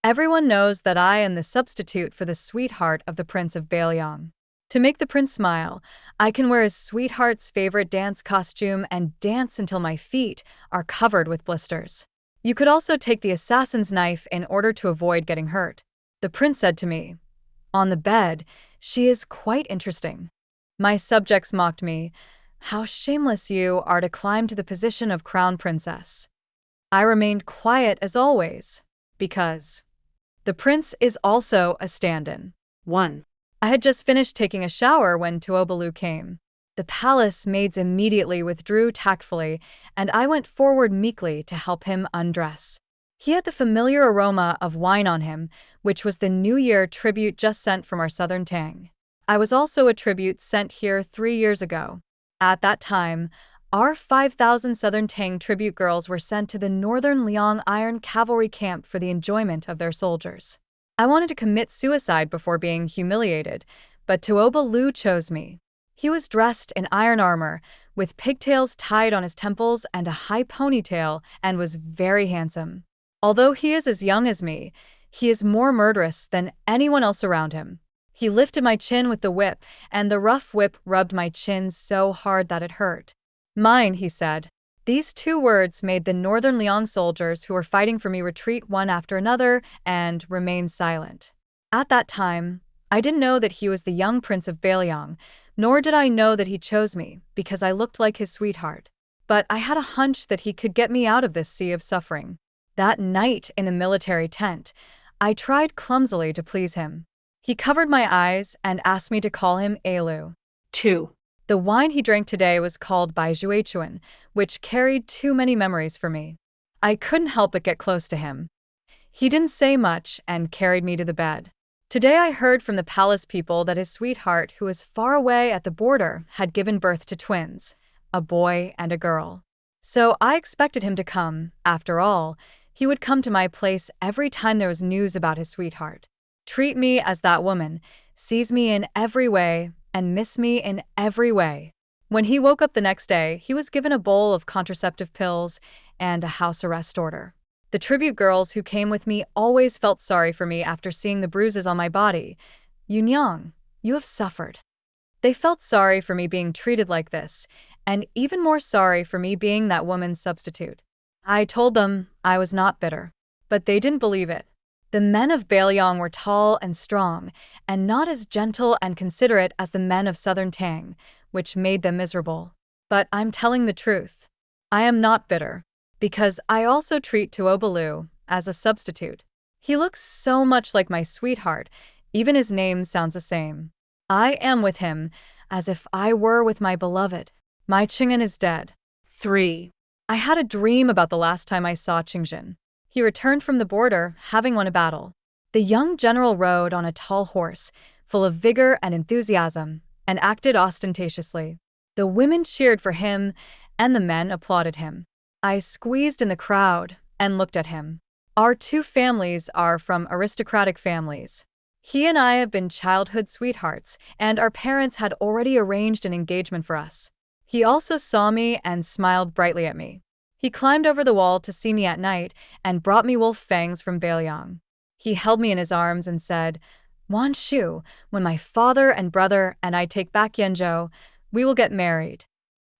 Everyone knows that I am the substitute for the sweetheart of the Prince of Beiliang. To make the prince smile, I can wear his sweetheart's favorite dance costume and dance until my feet are covered with blisters. You could also take the assassin's knife in order to avoid getting hurt. The prince said to me, "On the bed, she is quite interesting." My subjects mocked me. "How shameless you are to climb to the position of crown princess." I remained quiet as always, because the prince is also a stand-in. 1. I had just finished taking a shower when Tuobalu came. The palace maids immediately withdrew tactfully, and I went forward meekly to help him undress. He had the familiar aroma of wine on him, which was the New Year tribute just sent from our southern Tang. I was also a tribute sent here 3 years ago. At that time, our 5,000 southern Tang tribute girls were sent to the northern Liang Iron Cavalry camp for the enjoyment of their soldiers. I wanted to commit suicide before being humiliated, but Tuobalu chose me. He was dressed in iron armor, with pigtails tied on his temples and a high ponytail, and was very handsome. Although he is as young as me, he is more murderous than anyone else around him. He lifted my chin with the whip, and the rough whip rubbed my chin so hard that it hurt. "Mine," he said. These 2 words made the northern Liang soldiers who were fighting for me retreat one after another and remain silent. At that time, I didn't know that he was the young Prince of Beiliang, nor did I know that he chose me because I looked like his sweetheart. But I had a hunch that he could get me out of this sea of suffering. That night in the military tent, I tried clumsily to please him. He covered my eyes and asked me to call him Alu. 2. The wine he drank today was called Baijuechuan, which carried too many memories for me. I couldn't help but get close to him. He didn't say much and carried me to the bed. Today I heard from the palace people that his sweetheart, who was far away at the border, had given birth to twins, a boy and a girl. So I expected him to come. After all, he would come to my place every time there was news about his sweetheart. Treat me as that woman, sees me in every way, and miss me in every way. When he woke up the next day, he was given a bowl of contraceptive pills and a house arrest order. The tribute girls who came with me always felt sorry for me after seeing the bruises on my body. "Yunyang, you have suffered." They felt sorry for me being treated like this, and even more sorry for me being that woman's substitute. I told them I was not bitter, but they didn't believe it. The men of Beiliang were tall and strong, and not as gentle and considerate as the men of southern Tang, which made them miserable. But I'm telling the truth. I am not bitter, because I also treat Tuobalu as a substitute. He looks so much like my sweetheart, even his name sounds the same. I am with him as if I were with my beloved. My Chengtian is dead. 3. I had a dream about the last time I saw Chengtian. He returned from the border, having won a battle. The young general rode on a tall horse, full of vigor and enthusiasm, and acted ostentatiously. The women cheered for him, and the men applauded him. I squeezed in the crowd and looked at him. Our 2 families are from aristocratic families. He and I have been childhood sweethearts, and our parents had already arranged an engagement for us. He also saw me and smiled brightly at me. He climbed over the wall to see me at night and brought me wolf fangs from Beiliang. He held me in his arms and said, "Wan Shu, when my father and brother and I take back Yenzhou, we will get married."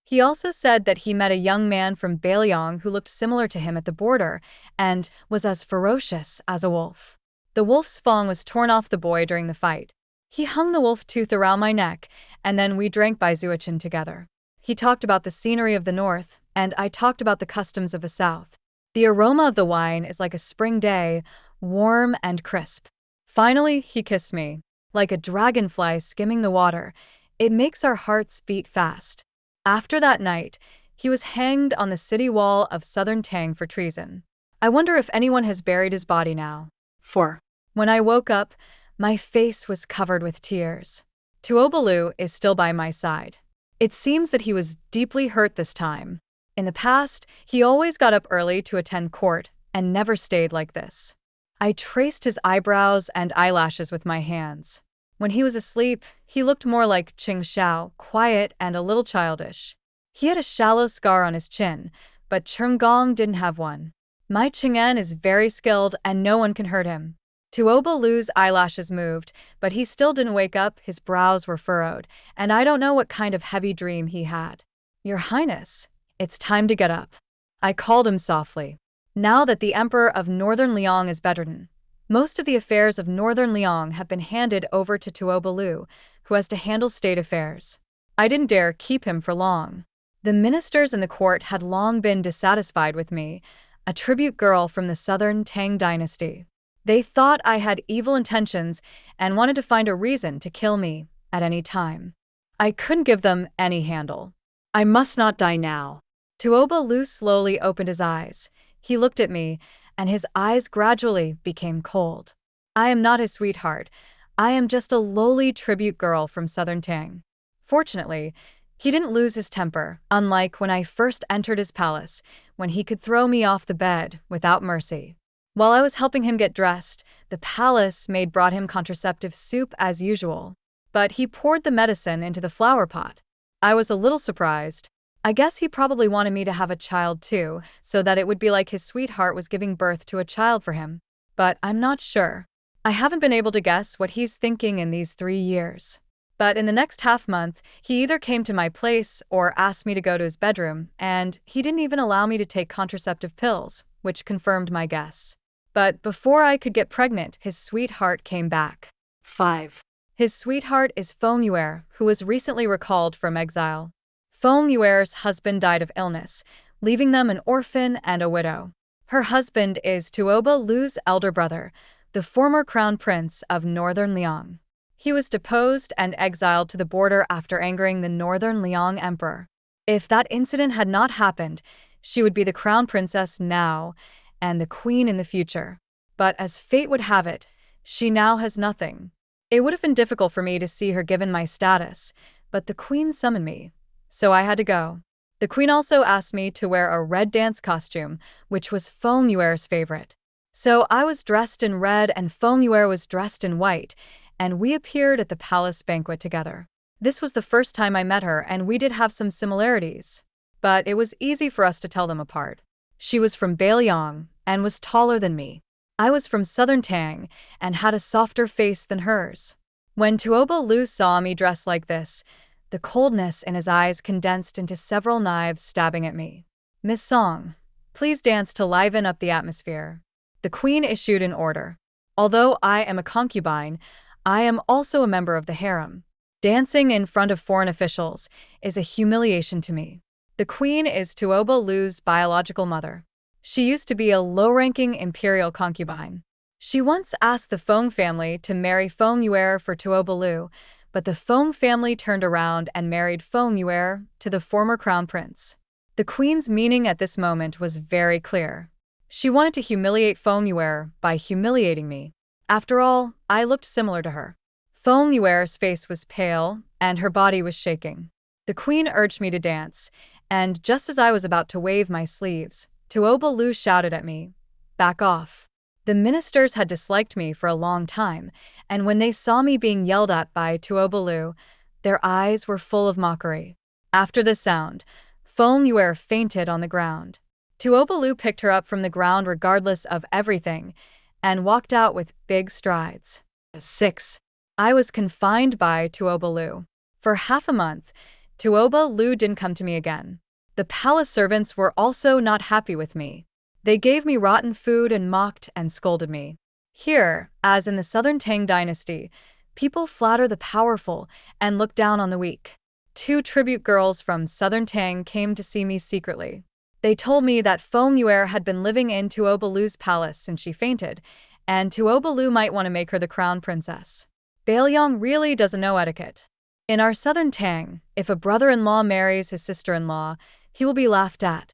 He also said that he met a young man from Beiliang who looked similar to him at the border and was as ferocious as a wolf. The wolf's fang was torn off the boy during the fight. He hung the wolf tooth around my neck, and then we drank Baijuechuan together. He talked about the scenery of the north, and I talked about the customs of the south. The aroma of the wine is like a spring day, warm and crisp. Finally, he kissed me. Like a dragonfly skimming the water, it makes our hearts beat fast. After that night, he was hanged on the city wall of southern Tang for treason. I wonder if anyone has buried his body now. 4. When I woke up, my face was covered with tears. Tuobalu is still by my side. It seems that he was deeply hurt this time. In the past, he always got up early to attend court and never stayed like this. I traced his eyebrows and eyelashes with my hands. When he was asleep, he looked more like Qing Xiao, quiet and a little childish. He had a shallow scar on his chin, but Chengong didn't have one. My Chengtian is very skilled and no one can hurt him. Tuoba Lu's eyelashes moved, but he still didn't wake up, his brows were furrowed, and I don't know what kind of heavy dream he had. Your Highness, it's time to get up. I called him softly. Now that the Emperor of Northern Liang is bedridden, most of the affairs of Northern Liang have been handed over to Tuoba Lu, who has to handle state affairs. I didn't dare keep him for long. The ministers in the court had long been dissatisfied with me, a tribute girl from the southern Tang dynasty. They thought I had evil intentions and wanted to find a reason to kill me at any time. I couldn't give them any handle. I must not die now. Tuoba Lu slowly opened his eyes. He looked at me, and his eyes gradually became cold. I am not his sweetheart. I am just a lowly tribute girl from southern Tang. Fortunately, he didn't lose his temper, unlike when I first entered his palace, when he could throw me off the bed without mercy. While I was helping him get dressed, the palace maid brought him contraceptive soup as usual. But he poured the medicine into the flower pot. I was a little surprised. I guess he probably wanted me to have a child too, so that it would be like his sweetheart was giving birth to a child for him. But I'm not sure. I haven't been able to guess what he's thinking in these 3 years. But in the next half-month, he either came to my place or asked me to go to his bedroom, and he didn't even allow me to take contraceptive pills, which confirmed my guess. But before I could get pregnant, his sweetheart came back. 5. His sweetheart is Feng Yuer, who was recently recalled from exile. Feng Yuer's husband died of illness, leaving them an orphan and a widow. Her husband is Tuoba Lu's elder brother, the former crown prince of Northern Liang. He was deposed and exiled to the border after angering the Northern Liang emperor. If that incident had not happened, she would be the crown princess now and the queen in the future. But as fate would have it, she now has nothing. It would have been difficult for me to see her given my status, but the queen summoned me, so I had to go. The queen also asked me to wear a red dance costume, which was Feng Yuer's favorite. So I was dressed in red and Feng Yuer was dressed in white, and we appeared at the palace banquet together. This was the first time I met her, and we did have some similarities. But it was easy for us to tell them apart. She was from Beiliang and was taller than me. I was from southern Tang and had a softer face than hers. When Tuoba Lu saw me dressed like this, the coldness in his eyes condensed into several knives stabbing at me. Miss Song, please dance to liven up the atmosphere. The queen issued an order. Although I am a concubine, I am also a member of the harem. Dancing in front of foreign officials is a humiliation to me. The queen is Tuoba Lu's biological mother. She used to be a low-ranking imperial concubine. She once asked the Feng family to marry Feng Yuer for Tuoba Lu, but the Feng family turned around and married Feng Yuer to the former crown prince. The queen's meaning at this moment was very clear. She wanted to humiliate Feng Yuer by humiliating me. After all, I looked similar to her. Feng Yuer's face was pale, and her body was shaking. The queen urged me to dance, and just as I was about to wave my sleeves, Tuoba Lu shouted at me, "Back off." The ministers had disliked me for a long time, and when they saw me being yelled at by Tuoba Lu, their eyes were full of mockery. After the sound, Feng Yuer fainted on the ground. Tuoba Lu picked her up from the ground regardless of everything, and walked out with big strides. 6. I was confined by Tuoba Lu. For half a month, Tuoba Lu didn't come to me again. The palace servants were also not happy with me. They gave me rotten food and mocked and scolded me. Here, as in the southern Tang dynasty, people flatter the powerful and look down on the weak. 2 tribute girls from southern Tang came to see me secretly. They told me that Feng Yuer had been living in Tuoba Lu's palace since she fainted, and Tuoba Lu might want to make her the crown princess. Beiliang really doesn't know etiquette. In our southern Tang, if a brother-in-law marries his sister-in-law, he will be laughed at.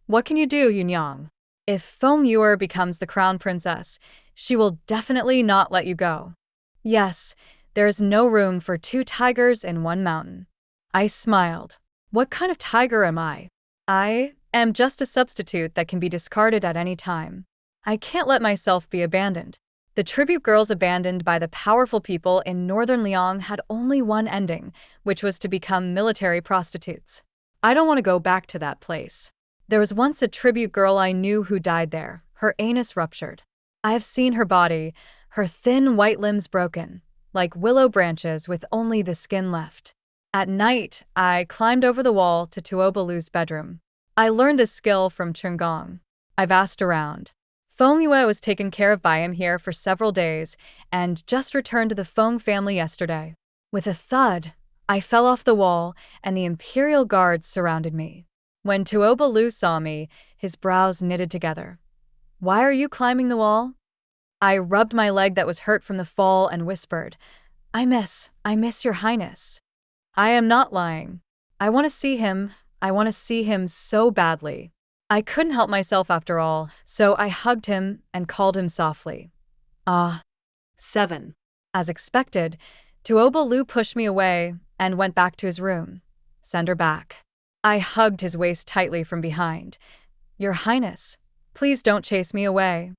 What can you do, Yunyang? If Feng Yuer becomes the crown princess, she will definitely not let you go. Yes, there is no room for 2 tigers in one mountain. I smiled. What kind of tiger am I? I am just a substitute that can be discarded at any time. I can't let myself be abandoned. The tribute girls abandoned by the powerful people in Northern Liang had only one ending, which was to become military prostitutes. I don't want to go back to that place. There was once a tribute girl I knew who died there, her anus ruptured. I have seen her body, her thin white limbs broken, like willow branches with only the skin left. At night, I climbed over the wall to Tuobalu's bedroom. I learned this skill from Chengtian. I've asked around. Feng Yuer was taken care of by him here for several days and just returned to the Feng family yesterday. With a thud, I fell off the wall and the imperial guards surrounded me. When Tuobalu saw me, his brows knitted together. "Why are you climbing the wall?" I rubbed my leg that was hurt from the fall and whispered, I miss your highness. I am not lying. I want to see him. I want to see him so badly. I couldn't help myself after all, so I hugged him and called him softly. Ah. 7. As expected, Tuobalu pushed me away and went back to his room. Send her back. I hugged his waist tightly from behind. Your Highness, please don't chase me away.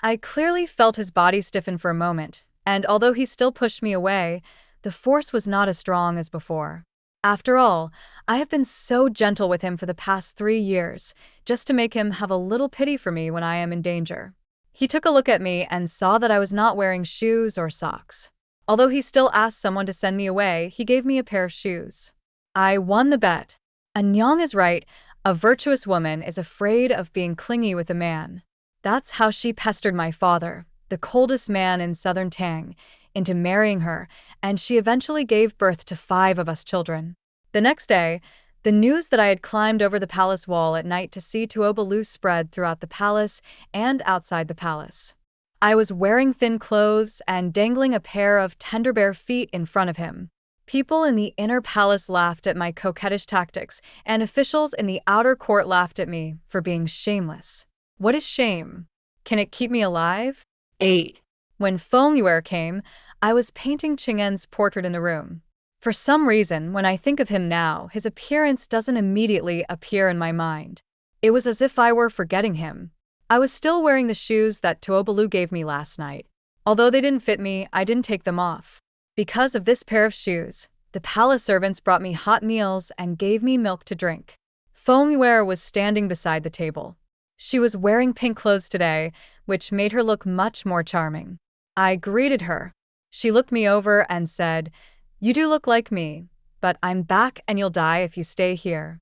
I clearly felt his body stiffen for a moment, and although he still pushed me away, the force was not as strong as before. After all, I have been so gentle with him for the past 3 years, just to make him have a little pity for me when I am in danger. He took a look at me and saw that I was not wearing shoes or socks. Although he still asked someone to send me away, he gave me a pair of shoes. I won the bet. Anyang is right, a virtuous woman is afraid of being clingy with a man. That's how she pestered my father, the coldest man in southern Tang, into marrying her, and she eventually gave birth to 5 of us children. The next day, the news that I had climbed over the palace wall at night to see Tuobalu spread throughout the palace and outside the palace. I was wearing thin clothes and dangling a pair of tender bare feet in front of him. People in the inner palace laughed at my coquettish tactics, and officials in the outer court laughed at me for being shameless. What is shame? Can it keep me alive? 8. When Feng Yuer came, I was painting Chengtian's portrait in the room. For some reason, when I think of him now, his appearance doesn't immediately appear in my mind. It was as if I were forgetting him. I was still wearing the shoes that Tuobalu gave me last night. Although they didn't fit me, I didn't take them off. Because of this pair of shoes, the palace servants brought me hot meals and gave me milk to drink. Feng Yuer was standing beside the table. She was wearing pink clothes today, which made her look much more charming. I greeted her. She looked me over and said, You do look like me, but I'm back and you'll die if you stay here.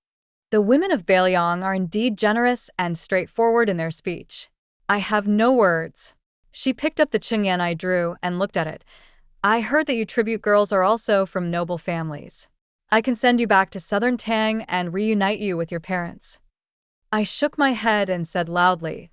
The women of Beiliang are indeed generous and straightforward in their speech. I have no words. She picked up the Chengtian I drew and looked at it. I heard that you tribute girls are also from noble families. I can send you back to southern Tang and reunite you with your parents. I shook my head and said loudly,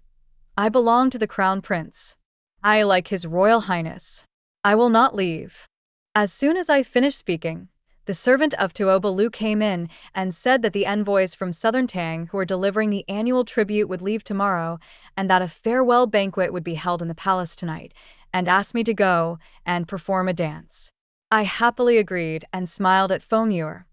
I belong to the crown prince. I like his royal highness. I will not leave. As soon as I finished speaking, the servant of Tuobalu came in and said that the envoys from southern Tang who were delivering the annual tribute would leave tomorrow and that a farewell banquet would be held in the palace tonight, and asked me to go and perform a dance. I happily agreed and smiled at Feng Yuer.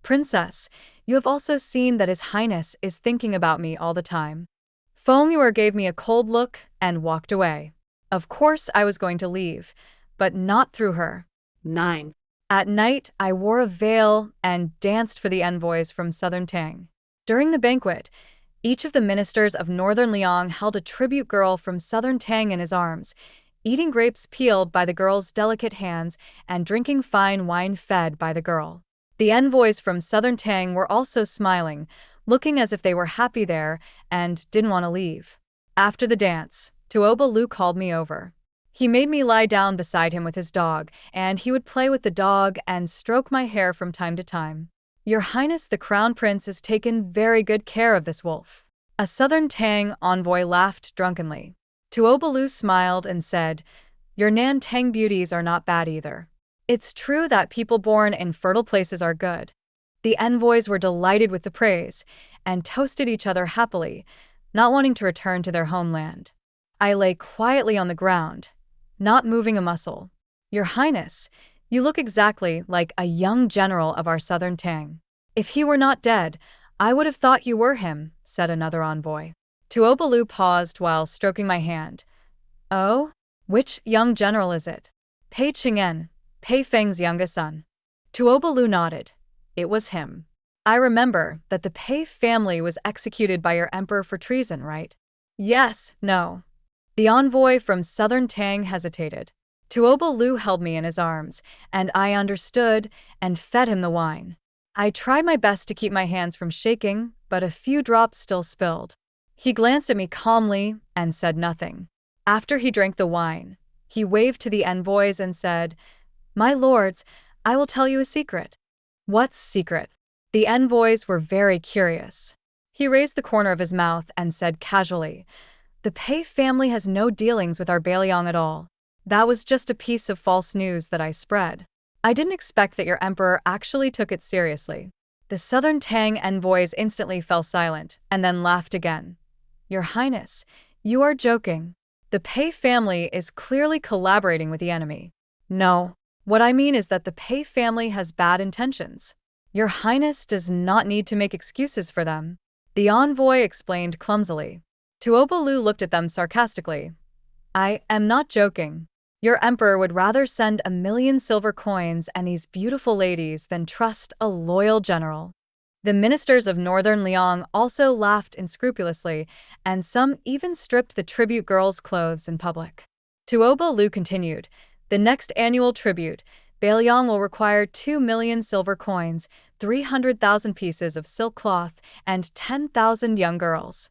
Princess, you have also seen that His Highness is thinking about me all the time. Feng Yuer gave me a cold look and walked away. Of course I was going to leave, but not through her. 9. At night, I wore a veil and danced for the envoys from southern Tang. During the banquet, each of the ministers of northern Liang held a tribute girl from southern Tang in his arms, eating grapes peeled by the girl's delicate hands and drinking fine wine fed by the girl. The envoys from southern Tang were also smiling, looking as if they were happy there and didn't want to leave. After the dance, Tuobalu called me over. He made me lie down beside him with his dog, and he would play with the dog and stroke my hair from time to time. Your Highness the Crown Prince has taken very good care of this wolf. A southern Tang envoy laughed drunkenly. Tuobalu smiled and said, Your Nan Tang beauties are not bad either. It's true that people born in fertile places are good. The envoys were delighted with the praise and toasted each other happily, not wanting to return to their homeland. I lay quietly on the ground, not moving a muscle. Your Highness, you look exactly like a young general of our southern Tang. If he were not dead, I would have thought you were him, said another envoy. Tuobalu paused while stroking my hand. Oh? Which young general is it? Pei Chengtian, Pei Feng's youngest son. Tuobalu nodded. It was him. I remember that the Pei family was executed by your emperor for treason, right? Yes, no. The envoy from southern Tang hesitated. Tuoba Lu held me in his arms, and I understood and fed him the wine. I tried my best to keep my hands from shaking, but a few drops still spilled. He glanced at me calmly and said nothing. After he drank the wine, he waved to the envoys and said, "My lords, I will tell you a secret." What secret? The envoys were very curious. He raised the corner of his mouth and said casually, "The Pei family has no dealings with our Beiliang at all. That was just a piece of false news that I spread. I didn't expect that your emperor actually took it seriously." The southern Tang envoys instantly fell silent and then laughed again. "Your Highness, you are joking. The Pei family is clearly collaborating with the enemy." "No. What I mean is that the Pei family has bad intentions. Your Highness does not need to make excuses for them," the envoy explained clumsily. Tuoba Lu looked at them sarcastically. "I am not joking. Your emperor would rather send 1,000,000 silver coins and these beautiful ladies than trust a loyal general." The ministers of northern Liang also laughed unscrupulously, and some even stripped the tribute girls' clothes in public. Tuoba Lu continued, "The next annual tribute, Beiliang will require 2,000,000 silver coins, 300,000 pieces of silk cloth, and 10,000 young girls."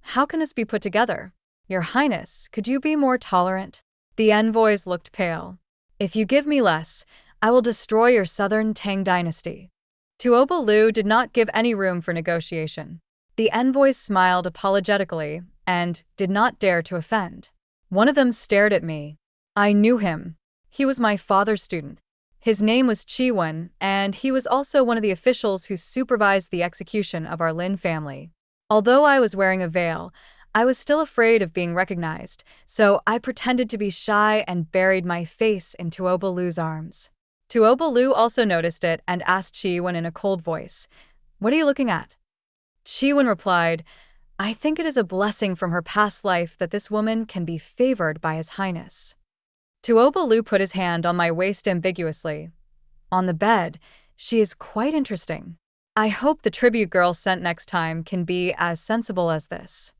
How can this be put together? Your Highness, could you be more tolerant? The envoys looked pale. "If you give me less, I will destroy your southern Tang dynasty." Tuoba Lu did not give any room for negotiation. The envoys smiled apologetically and did not dare to offend. One of them stared at me. I knew him. He was my father's student. His name was Chiwen, and he was also one of the officials who supervised the execution of our Lin family. Although I was wearing a veil, I was still afraid of being recognized, so I pretended to be shy and buried my face in Tuoba Lu's arms. Tuoba Lu also noticed it and asked Chiwen in a cold voice, "What are you looking at?" Chiwen replied, "I think it is a blessing from her past life that this woman can be favored by His Highness." Tuoba Lu put his hand on my waist ambiguously. "On the bed, she is quite interesting. I hope the tribute girl sent next time can be as sensible as this."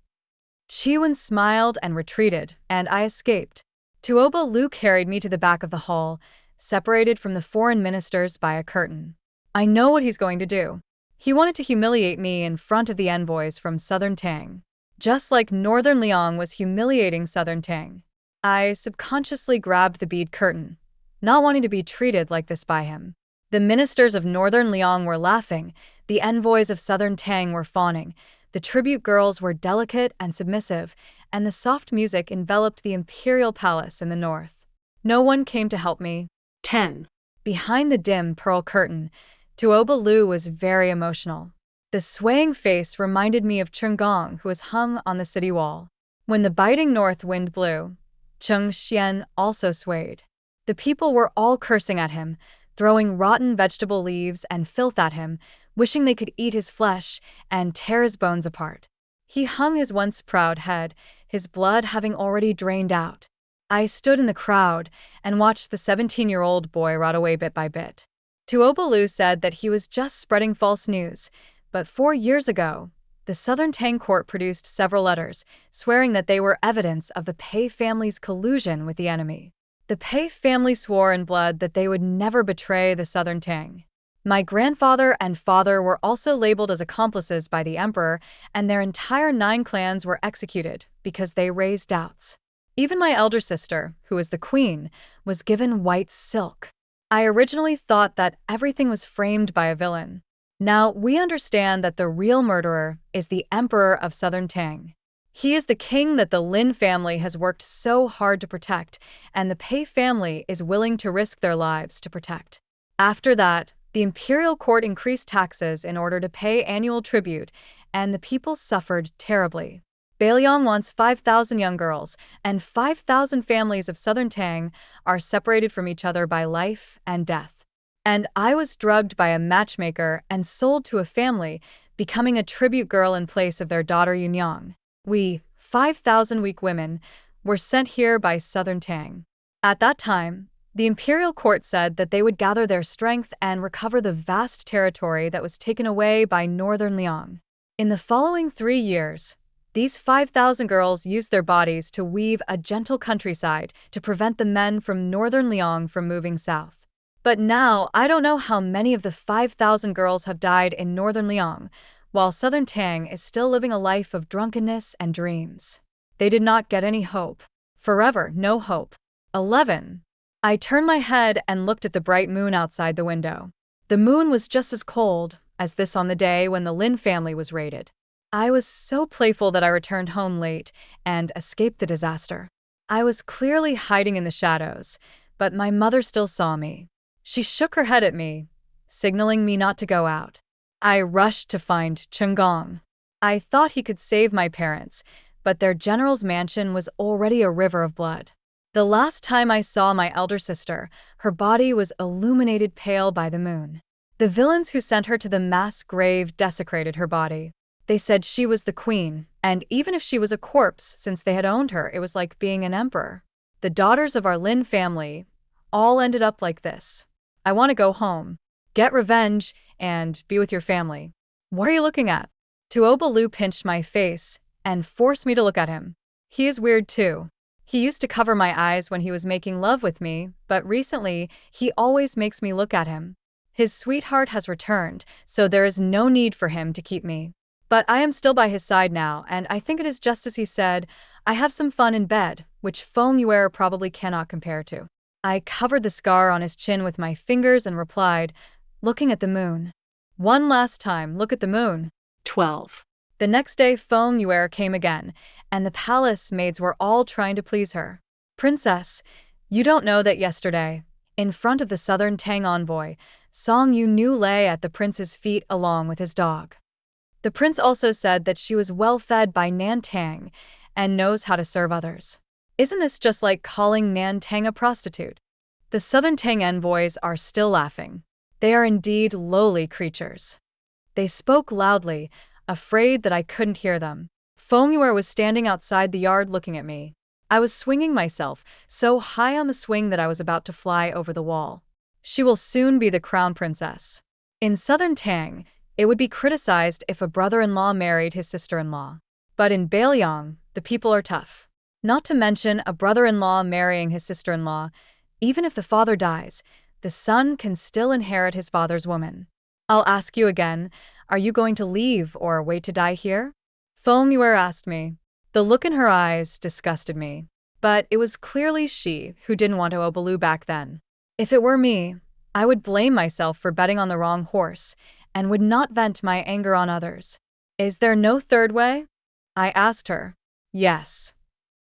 Chiwen smiled and retreated, and I escaped. Tuoba Lu carried me to the back of the hall, separated from the foreign ministers by a curtain. I know what he's going to do. He wanted to humiliate me in front of the envoys from southern Tang, just like northern Liang was humiliating southern Tang. I subconsciously grabbed the bead curtain, not wanting to be treated like this by him. The ministers of northern Liang were laughing, the envoys of southern Tang were fawning, the tribute girls were delicate and submissive, and the soft music enveloped the imperial palace in the north. No one came to help me. 10. Behind the dim pearl curtain, Tuoba Lu was very emotional. The swaying face reminded me of Chengtian, who was hung on the city wall. When the biting north wind blew, Chengtian also swayed. The people were all cursing at him, throwing rotten vegetable leaves and filth at him, wishing they could eat his flesh and tear his bones apart. He hung his once proud head, his blood having already drained out. I stood in the crowd and watched the 17-year-old boy rot away bit by bit. Tuoba Lu said that he was just spreading false news, but 4 years ago, the Southern Tang court produced several letters, swearing that they were evidence of the Pei family's collusion with the enemy. The Pei family swore in blood that they would never betray the Southern Tang. My grandfather and father were also labeled as accomplices by the emperor, and their entire 9 clans were executed because they raised doubts. Even my elder sister, who was the queen, was given white silk. I originally thought that everything was framed by a villain. Now we understand that the real murderer is the emperor of Southern Tang. He is the king that the Lin family has worked so hard to protect, and the Pei family is willing to risk their lives to protect. After that, the imperial court increased taxes in order to pay annual tribute, and the people suffered terribly. Beiliang wants 5,000 young girls, and 5,000 families of Southern Tang are separated from each other by life and death. And I was drugged by a matchmaker and sold to a family, becoming a tribute girl in place of their daughter Yunyang. We, 5,000 weak women, were sent here by Southern Tang. At that time, The imperial court said that they would gather their strength and recover the vast territory that was taken away by northern Liang. In the following 3 years, these 5,000 girls used their bodies to weave a gentle countryside to prevent the men from northern Liang from moving south. But now, I don't know how many of the 5,000 girls have died in northern Liang, while southern Tang is still living a life of drunkenness and dreams. They did not get any hope. Forever, no hope. 11. I turned my head and looked at the bright moon outside the window. The moon was just as cold as this on the day when the Lin family was raided. I was so playful that I returned home late and escaped the disaster. I was clearly hiding in the shadows, but my mother still saw me. She shook her head at me, signaling me not to go out. I rushed to find Chengtian. I thought he could save my parents, but their general's mansion was already a river of blood. The last time I saw my elder sister, her body was illuminated pale by the moon. The villains who sent her to the mass grave desecrated her body. They said she was the queen, and even if she was a corpse, since they had owned her, it was like being an emperor. The daughters of our Lin family all ended up like this. I want to go home, get revenge, and be with your family. What are you looking at? Tuobalu pinched my face and forced me to look at him. He is weird too. He used to cover my eyes when he was making love with me, but recently, he always makes me look at him. His sweetheart has returned, so there is no need for him to keep me. But I am still by his side now, and I think it is just as he said, I have some fun in bed, which Feng Yuer probably cannot compare to. I covered the scar on his chin with my fingers and replied, looking at the moon. One last time, look at the moon. 12. The next day, Feng Yuer came again, and the palace maids were all trying to please her. Princess, you don't know that yesterday, in front of the southern Tang envoy, Song Yu Nu lay at the prince's feet along with his dog. The prince also said that she was well fed by Nan Tang and knows how to serve others. Isn't this just like calling Nan Tang a prostitute? The southern Tang envoys are still laughing. They are indeed lowly creatures. They spoke loudly, afraid that I couldn't hear them. Feng Yuer was standing outside the yard looking at me. I was swinging myself, so high on the swing that I was about to fly over the wall. She will soon be the crown princess. In southern Tang, it would be criticized if a brother-in-law married his sister-in-law. But in Beiliang, the people are tough. Not to mention a brother-in-law marrying his sister-in-law, even if the father dies, the son can still inherit his father's woman. I'll ask you again, are you going to leave or wait to die here? Feng Yuer asked me. The look in her eyes disgusted me. But it was clearly she who didn't want to Obalu back then. If it were me, I would blame myself for betting on the wrong horse and would not vent my anger on others. Is there no third way? I asked her. Yes.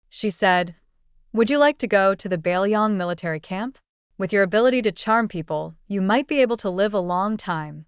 She said, would you like to go to the Beiliang military camp? With your ability to charm people, you might be able to live a long time.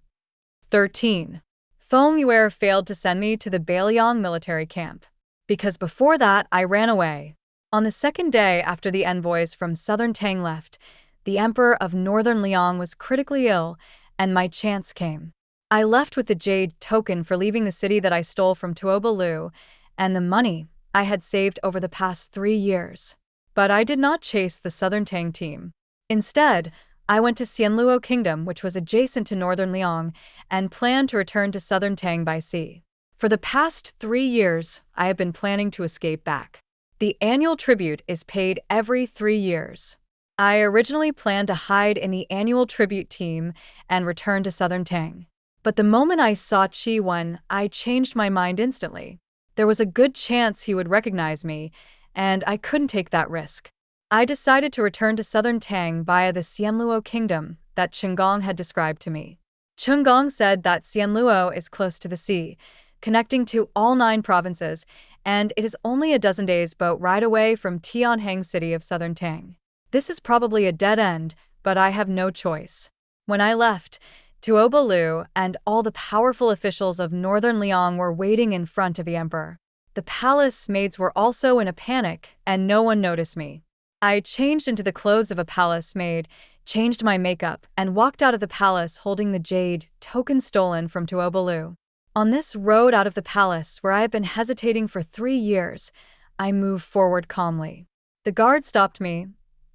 13. Feng Yuer failed to send me to the Beiliang military camp, because before that I ran away. On the second day after the envoys from southern Tang left, the emperor of northern Liang was critically ill, and my chance came. I left with the jade token for leaving the city that I stole from Tuobalu, and the money I had saved over the past 3 years. But I did not chase the southern Tang team. Instead, I went to Xianluo Kingdom, which was adjacent to northern Liang, and planned to return to southern Tang by sea. For the past 3 years, I have been planning to escape back. The annual tribute is paid every 3 years. I originally planned to hide in the annual tribute team and return to southern Tang. But the moment I saw Qi Wen, I changed my mind instantly. There was a good chance he would recognize me, and I couldn't take that risk. I decided to return to southern Tang via the Xianluo Kingdom that Chengtian had described to me. Chengtian said that Xianluo is close to the sea, connecting to all 9 provinces, and it is only a dozen days boat ride away from Tianheng city of southern Tang. This is probably a dead end, but I have no choice. When I left, Tuobalu and all the powerful officials of northern Liang were waiting in front of the emperor. The palace maids were also in a panic, and no one noticed me. I changed into the clothes of a palace maid, changed my makeup, and walked out of the palace holding the jade token stolen from Tuobalu. On this road out of the palace, where I have been hesitating for 3 years, I moved forward calmly. The guard stopped me.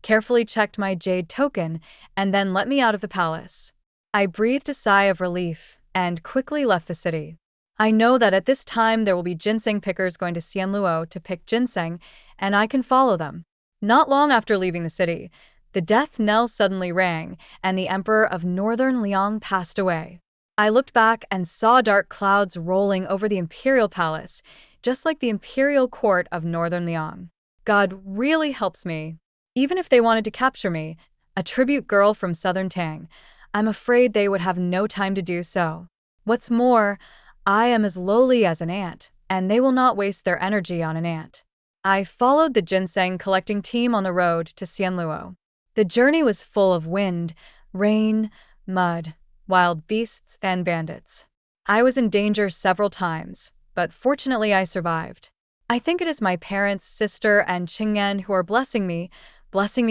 carefully checked my jade token, and then let me out of the palace. I breathed a sigh of relief and quickly left the city. I know that at this time there will be ginseng pickers going to Xianluo to pick ginseng, and I can follow them. Not long after leaving the city, the death knell suddenly rang, and the emperor of Northern Liang passed away. I looked back and saw dark clouds rolling over the imperial palace, just like the imperial court of Northern Liang. God really helps me. Even if they wanted to capture me, a tribute girl from southern Tang, I'm afraid they would have no time to do so. What's more, I am as lowly as an ant, and they will not waste their energy on an ant. I followed the ginseng collecting team on the road to Xianluo. The journey was full of wind, rain, mud, wild beasts, and bandits. I was in danger several times, but fortunately I survived. I think it is my parents, sister, and Chengtian who are blessing me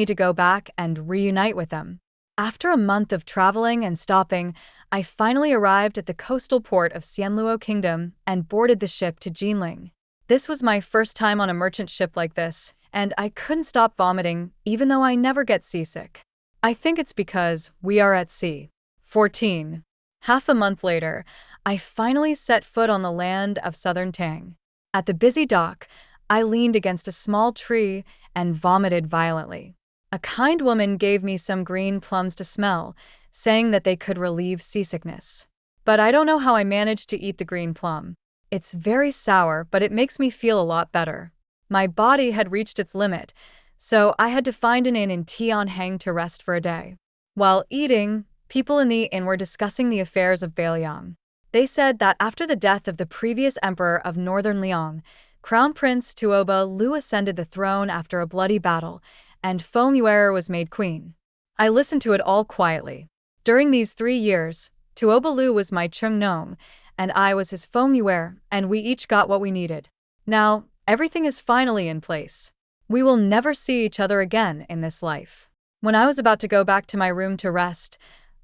to go back and reunite with them. After a month of traveling and stopping, I finally arrived at the coastal port of Xianluo Kingdom and boarded the ship to Jinling. This was my first time on a merchant ship like this, and I couldn't stop vomiting even though I never get seasick. I think it's because we are at sea. 14. Half a month later, I finally set foot on the land of southern Tang. At the busy dock, I leaned against a small tree and vomited violently. A kind woman gave me some green plums to smell, saying that they could relieve seasickness. But I don't know how I managed to eat the green plum. It's very sour, but it makes me feel a lot better. My body had reached its limit, so I had to find an inn in Tianheng to rest for a day. While eating, people in the inn were discussing the affairs of Beiliang. They said that after the death of the previous emperor of Northern Liang, Crown Prince Tuoba Lu ascended the throne after a bloody battle, and Feng Yuer was made queen. I listened to it all quietly. During these 3 years, Tuoba Lu was my Chengnom, and I was his Feng Yuer, and we each got what we needed. Now, everything is finally in place. We will never see each other again in this life. When I was about to go back to my room to rest,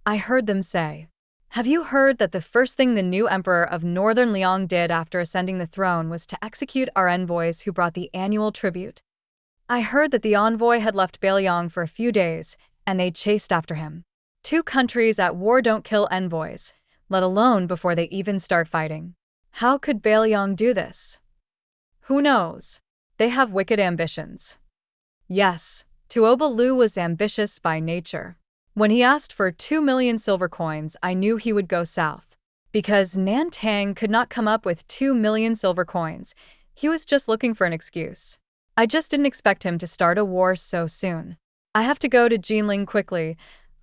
I heard them say, "Have you heard that the first thing the new emperor of Northern Liang did after ascending the throne was to execute our envoys who brought the annual tribute?" I heard that the envoy had left Beiliang for a few days, and they chased after him. 2 countries at war don't kill envoys, let alone before they even start fighting. How could Beiliang do this? Who knows? They have wicked ambitions. Yes, Tuoba Lu was ambitious by nature. When he asked for 2 million silver coins, I knew he would go south. Because Tang could not come up with 2 million silver coins, he was just looking for an excuse. I just didn't expect him to start a war so soon. I have to go to Jinling quickly,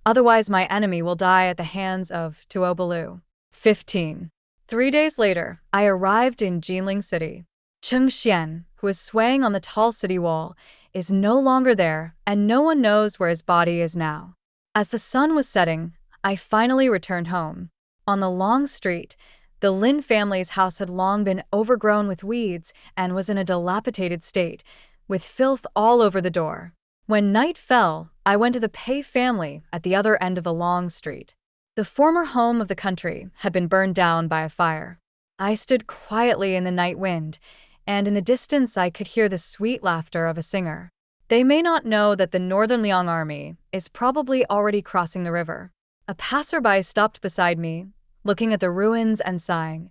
otherwise my enemy will die at the hands of Tuoba Lu. 15. 3 days later, I arrived in Jinling City. Chengtian, who is swaying on the tall city wall, is no longer there, and no one knows where his body is now. As the sun was setting, I finally returned home. On the long street, the Lin family's house had long been overgrown with weeds and was in a dilapidated state, with filth all over the door. When night fell, I went to the Pei family at the other end of the long street. The former home of the country had been burned down by a fire. I stood quietly in the night wind, and in the distance I could hear the sweet laughter of a singer. They may not know that the Northern Liang army is probably already crossing the river. A passerby stopped beside me, looking at the ruins and sighing.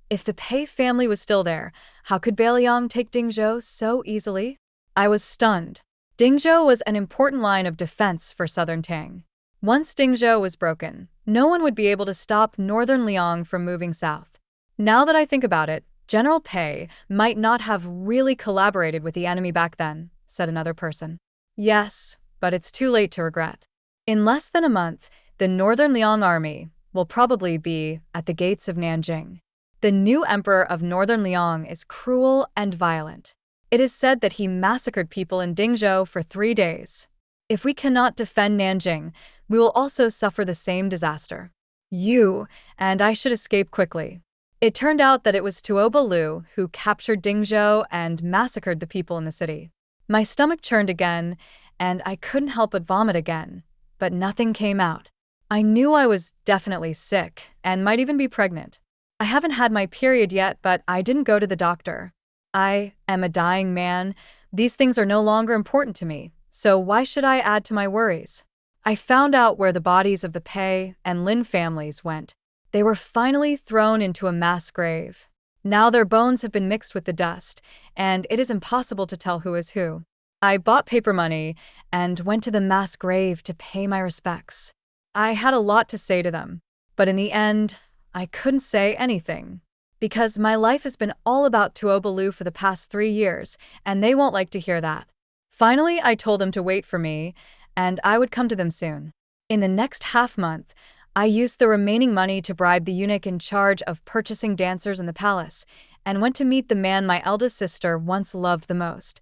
If the Pei family was still there, how could Beiliang take Dingzhou so easily? I was stunned. Dingzhou was an important line of defense for southern Tang. Once Dingzhou was broken, no one would be able to stop Northern Liang from moving south. Now that I think about it, General Pei might not have really collaborated with the enemy back then, said another person. Yes, but it's too late to regret. In less than a month, the Northern Liang army will probably be at the gates of Nanjing. The new emperor of Northern Liang is cruel and violent. It is said that he massacred people in Dingzhou for 3 days. If we cannot defend Nanjing, we will also suffer the same disaster. You and I should escape quickly. It turned out that it was Tuoba Lu who captured Dingzhou and massacred the people in the city. My stomach churned again, and I couldn't help but vomit again, but nothing came out. I knew I was definitely sick and might even be pregnant. I haven't had my period yet, but I didn't go to the doctor. I am a dying man. These things are no longer important to me, so why should I add to my worries? I found out where the bodies of the Pei and Lin families went. They were finally thrown into a mass grave. Now their bones have been mixed with the dust, and it is impossible to tell who is who. I bought paper money and went to the mass grave to pay my respects. I had a lot to say to them, but in the end, I couldn't say anything. Because my life has been all about Tuobalu for the past 3 years, and they won't like to hear that. Finally, I told them to wait for me, and I would come to them soon. In the next half-month, I used the remaining money to bribe the eunuch in charge of purchasing dancers in the palace, and went to meet the man my eldest sister once loved the most,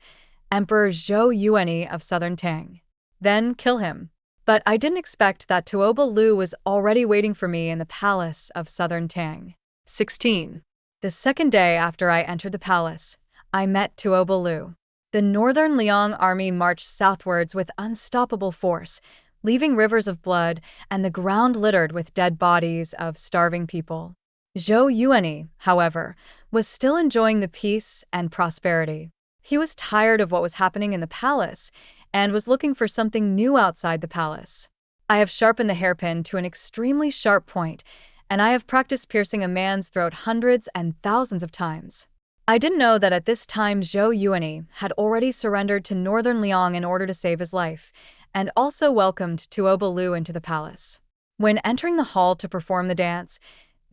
Emperor Zhou Yuani of southern Tang. Then kill him. But I didn't expect that Tuobalu was already waiting for me in the palace of southern Tang. 16. The second day after I entered the palace, I met Tuobalu. The northern Liang army marched southwards with unstoppable force, leaving rivers of blood and the ground littered with dead bodies of starving people. Zhou Yuani, however, was still enjoying the peace and prosperity. He was tired of what was happening in the palace and was looking for something new outside the palace. I have sharpened the hairpin to an extremely sharp point, and I have practiced piercing a man's throat hundreds and thousands of times. I didn't know that at this time Zhou Yuani had already surrendered to northern Liang in order to save his life, and also welcomed Tuobalu into the palace. When entering the hall to perform the dance,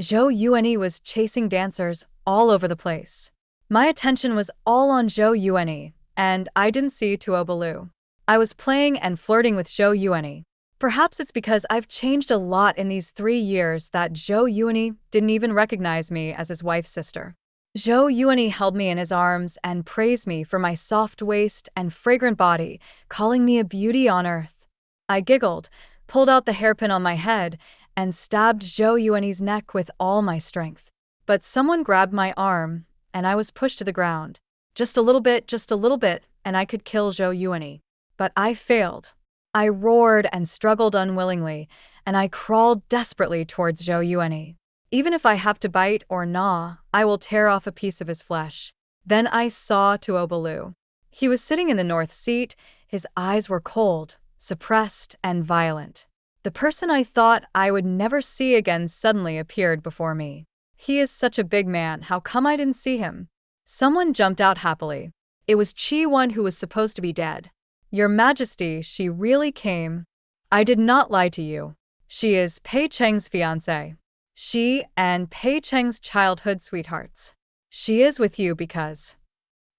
Zhou Yuani was chasing dancers all over the place. My attention was all on Zhou Yuani, and I didn't see Tuobalu. I was playing and flirting with Zhou Yuani. Perhaps it's because I've changed a lot in these 3 years that Zhou Yuani didn't even recognize me as his wife's sister. Zhou Yuani held me in his arms and praised me for my soft waist and fragrant body, calling me a beauty on earth. I giggled, pulled out the hairpin on my head, and stabbed Zhou Yuani's neck with all my strength. But someone grabbed my arm, and I was pushed to the ground. Just a little bit, and I could kill Zhou Yuani. But I failed. I roared and struggled unwillingly, and I crawled desperately towards Zhou Yuani. Even if I have to bite or gnaw, I will tear off a piece of his flesh. Then I saw Tuobalu. He was sitting in the north seat. His eyes were cold, suppressed, and violent. The person I thought I would never see again suddenly appeared before me. He is such a big man, how come I didn't see him? Someone jumped out happily. It was Chi-1 who was supposed to be dead. Your Majesty, she really came. I did not lie to you. She is Pei Cheng's fiancé. She and Pei Cheng's childhood sweethearts. She is with you because…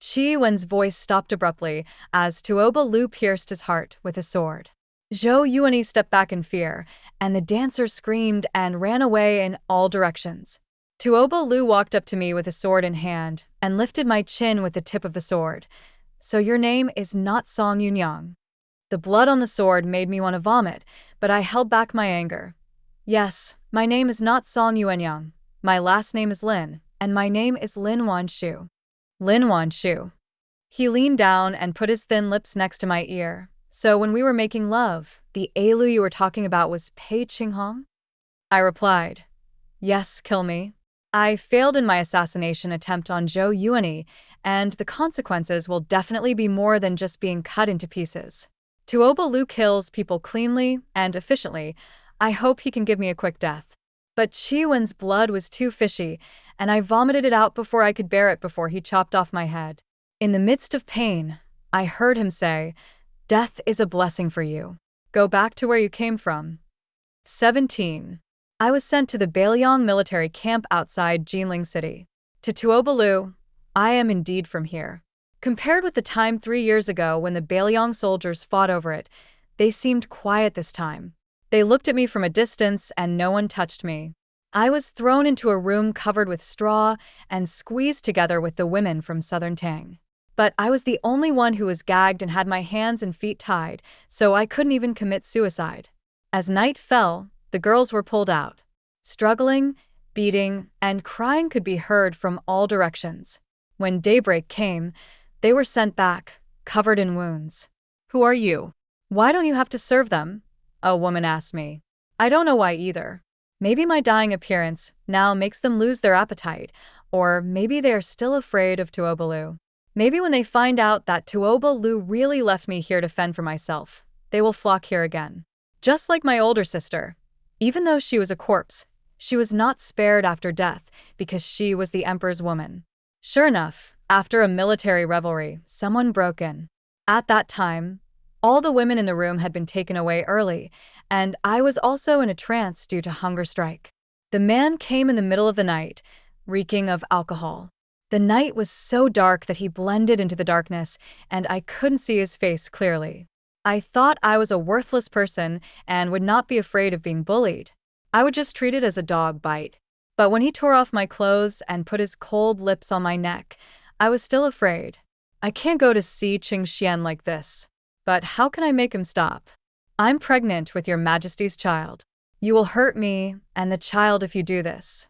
Chi-Wen's voice stopped abruptly as Tuobalu pierced his heart with a sword. Zhou Yuani stepped back in fear, and the dancers screamed and ran away in all directions. Tuobalu walked up to me with a sword in hand and lifted my chin with the tip of the sword. So your name is not Song Yunyang. The blood on the sword made me want to vomit, but I held back my anger. Yes, my name is not Song Yuanyang. My last name is Lin, and my name is Lin Wanshu. Lin Wanshu. He leaned down and put his thin lips next to my ear. So when we were making love, the Ailu you were talking about was Pei Qinghong? I replied, yes, kill me. I failed in my assassination attempt on Zhou Yuani, and the consequences will definitely be more than just being cut into pieces. Tuobalu kills people cleanly and efficiently. I hope he can give me a quick death. But Chi-Wen's blood was too fishy, and I vomited it out before I could bear it before he chopped off my head. In the midst of pain, I heard him say, death is a blessing for you. Go back to where you came from. 17. I was sent to the Beiliang military camp outside Jinling City. To Tuobalu, I am indeed from here. Compared with the time 3 years ago when the Beiliang soldiers fought over it, they seemed quiet this time. They looked at me from a distance and no one touched me. I was thrown into a room covered with straw and squeezed together with the women from southern Tang. But I was the only one who was gagged and had my hands and feet tied, so I couldn't even commit suicide. As night fell, the girls were pulled out. Struggling, beating, and crying could be heard from all directions. When daybreak came, they were sent back, covered in wounds. Who are you? Why don't you have to serve them? A woman asked me. I don't know why either. Maybe my dying appearance now makes them lose their appetite, or maybe they are still afraid of Tuobalu. Maybe when they find out that Tuoba Lu really left me here to fend for myself, they will flock here again. Just like my older sister. Even though she was a corpse, she was not spared after death because she was the emperor's woman. Sure enough, after a military revelry, someone broke in. At that time, all the women in the room had been taken away early, and I was also in a trance due to hunger strike. The man came in the middle of the night, reeking of alcohol. The night was so dark that he blended into the darkness, and I couldn't see his face clearly. I thought I was a worthless person and would not be afraid of being bullied. I would just treat it as a dog bite. But when he tore off my clothes and put his cold lips on my neck, I was still afraid. I can't go to see Chengtian like this. But how can I make him stop? I'm pregnant with your majesty's child. You will hurt me and the child if you do this,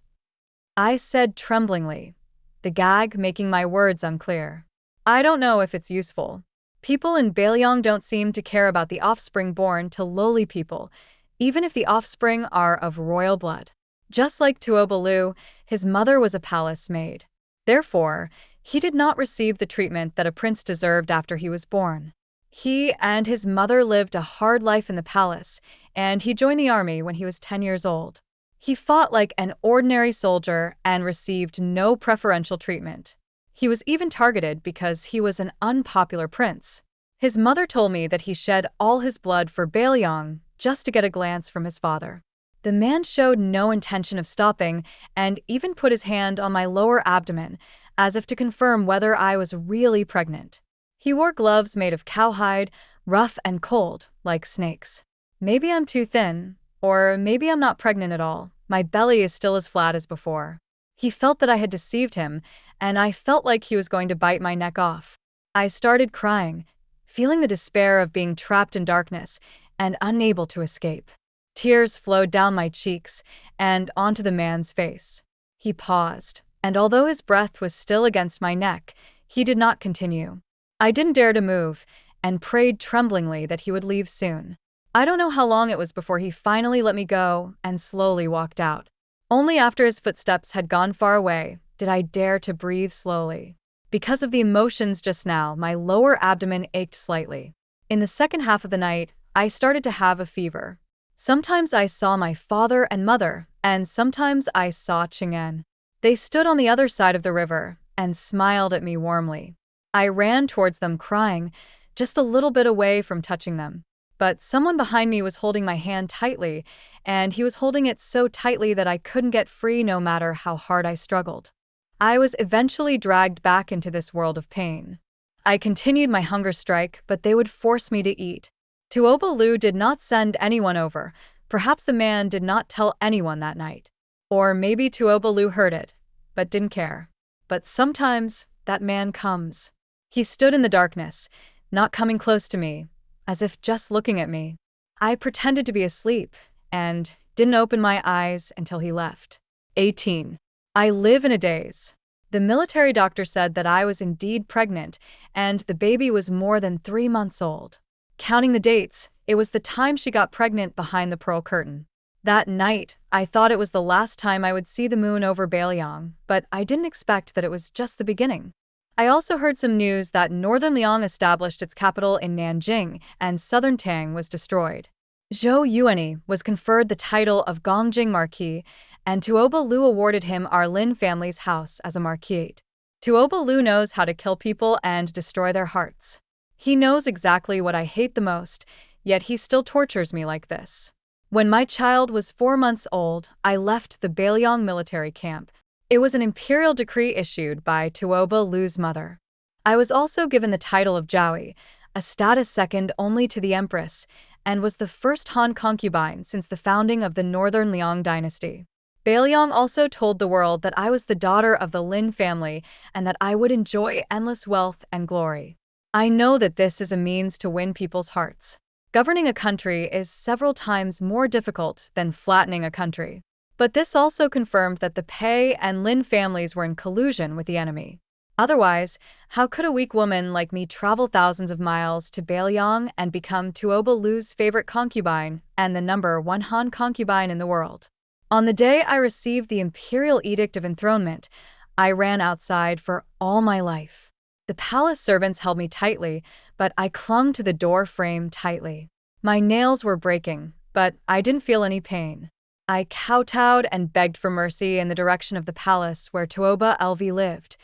I said tremblingly, the gag making my words unclear. I don't know if it's useful. People in Beiliang don't seem to care about the offspring born to lowly people, even if the offspring are of royal blood. Just like Tuoba Lu, his mother was a palace maid. Therefore, he did not receive the treatment that a prince deserved after he was born. He and his mother lived a hard life in the palace, and he joined the army when he was 10 years old. He fought like an ordinary soldier and received no preferential treatment. He was even targeted because he was an unpopular prince. His mother told me that he shed all his blood for Beiliang just to get a glance from his father. The man showed no intention of stopping and even put his hand on my lower abdomen, as if to confirm whether I was really pregnant. He wore gloves made of cowhide, rough and cold, like snakes. Maybe I'm too thin, or maybe I'm not pregnant at all. My belly is still as flat as before. He felt that I had deceived him, and I felt like he was going to bite my neck off. I started crying, feeling the despair of being trapped in darkness and unable to escape. Tears flowed down my cheeks and onto the man's face. He paused, and although his breath was still against my neck, he did not continue. I didn't dare to move, and prayed tremblingly that he would leave soon. I don't know how long it was before he finally let me go and slowly walked out. Only after his footsteps had gone far away did I dare to breathe slowly. Because of the emotions just now, my lower abdomen ached slightly. In the second half of the night, I started to have a fever. Sometimes I saw my father and mother, and sometimes I saw Chengtian. They stood on the other side of the river and smiled at me warmly. I ran towards them crying, just a little bit away from touching them. But someone behind me was holding my hand tightly, and he was holding it so tightly that I couldn't get free no matter how hard I struggled. I was eventually dragged back into this world of pain. I continued my hunger strike, but they would force me to eat. Tuoba Lu did not send anyone over. Perhaps the man did not tell anyone that night. Or maybe Tuoba Lu heard it, but didn't care. But sometimes that man comes. He stood in the darkness, not coming close to me, as if just looking at me. I pretended to be asleep and didn't open my eyes until he left. 18. I live in a daze. The military doctor said that I was indeed pregnant, and the baby was more than 3 months old. Counting the dates, it was the time she got pregnant behind the pearl curtain. That night, I thought it was the last time I would see the moon over Beiliang, but I didn't expect that it was just the beginning. I also heard some news that northern Liang established its capital in Nanjing and southern Tang was destroyed. Zhou Yuani was conferred the title of Gongjing Marquis, and Tuoba Lu awarded him our Lin family's house as a marquisate. Tuoba Lu knows how to kill people and destroy their hearts. He knows exactly what I hate the most, yet he still tortures me like this. When my child was 4 months old, I left the Beiliang military camp. It was an imperial decree issued by Tuoba Lu's mother. I was also given the title of Jiaoyi, a status second only to the empress, and was the first Han concubine since the founding of the Northern Liang dynasty. Beiliang also told the world that I was the daughter of the Lin family and that I would enjoy endless wealth and glory. I know that this is a means to win people's hearts. Governing a country is several times more difficult than flattening a country. But this also confirmed that the Pei and Lin families were in collusion with the enemy. Otherwise, how could a weak woman like me travel thousands of miles to Beiliang and become Tuoba Lu's favorite concubine and the #1 Han concubine in the world? On the day I received the imperial edict of enthronement, I ran outside for all my life. The palace servants held me tightly, but I clung to the door frame tightly. My nails were breaking, but I didn't feel any pain. I kowtowed and begged for mercy in the direction of the palace where Tuoba Elvi lived.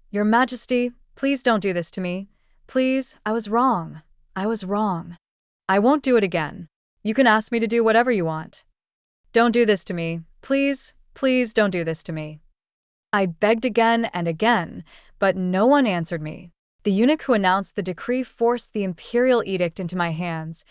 "Your Majesty, please don't do this to me. Please, I was wrong. I was wrong. I won't do it again. You can ask me to do whatever you want. Don't do this to me. Please, please don't do this to me." I begged again and again, but no one answered me. The eunuch who announced the decree forced the imperial edict into my hands.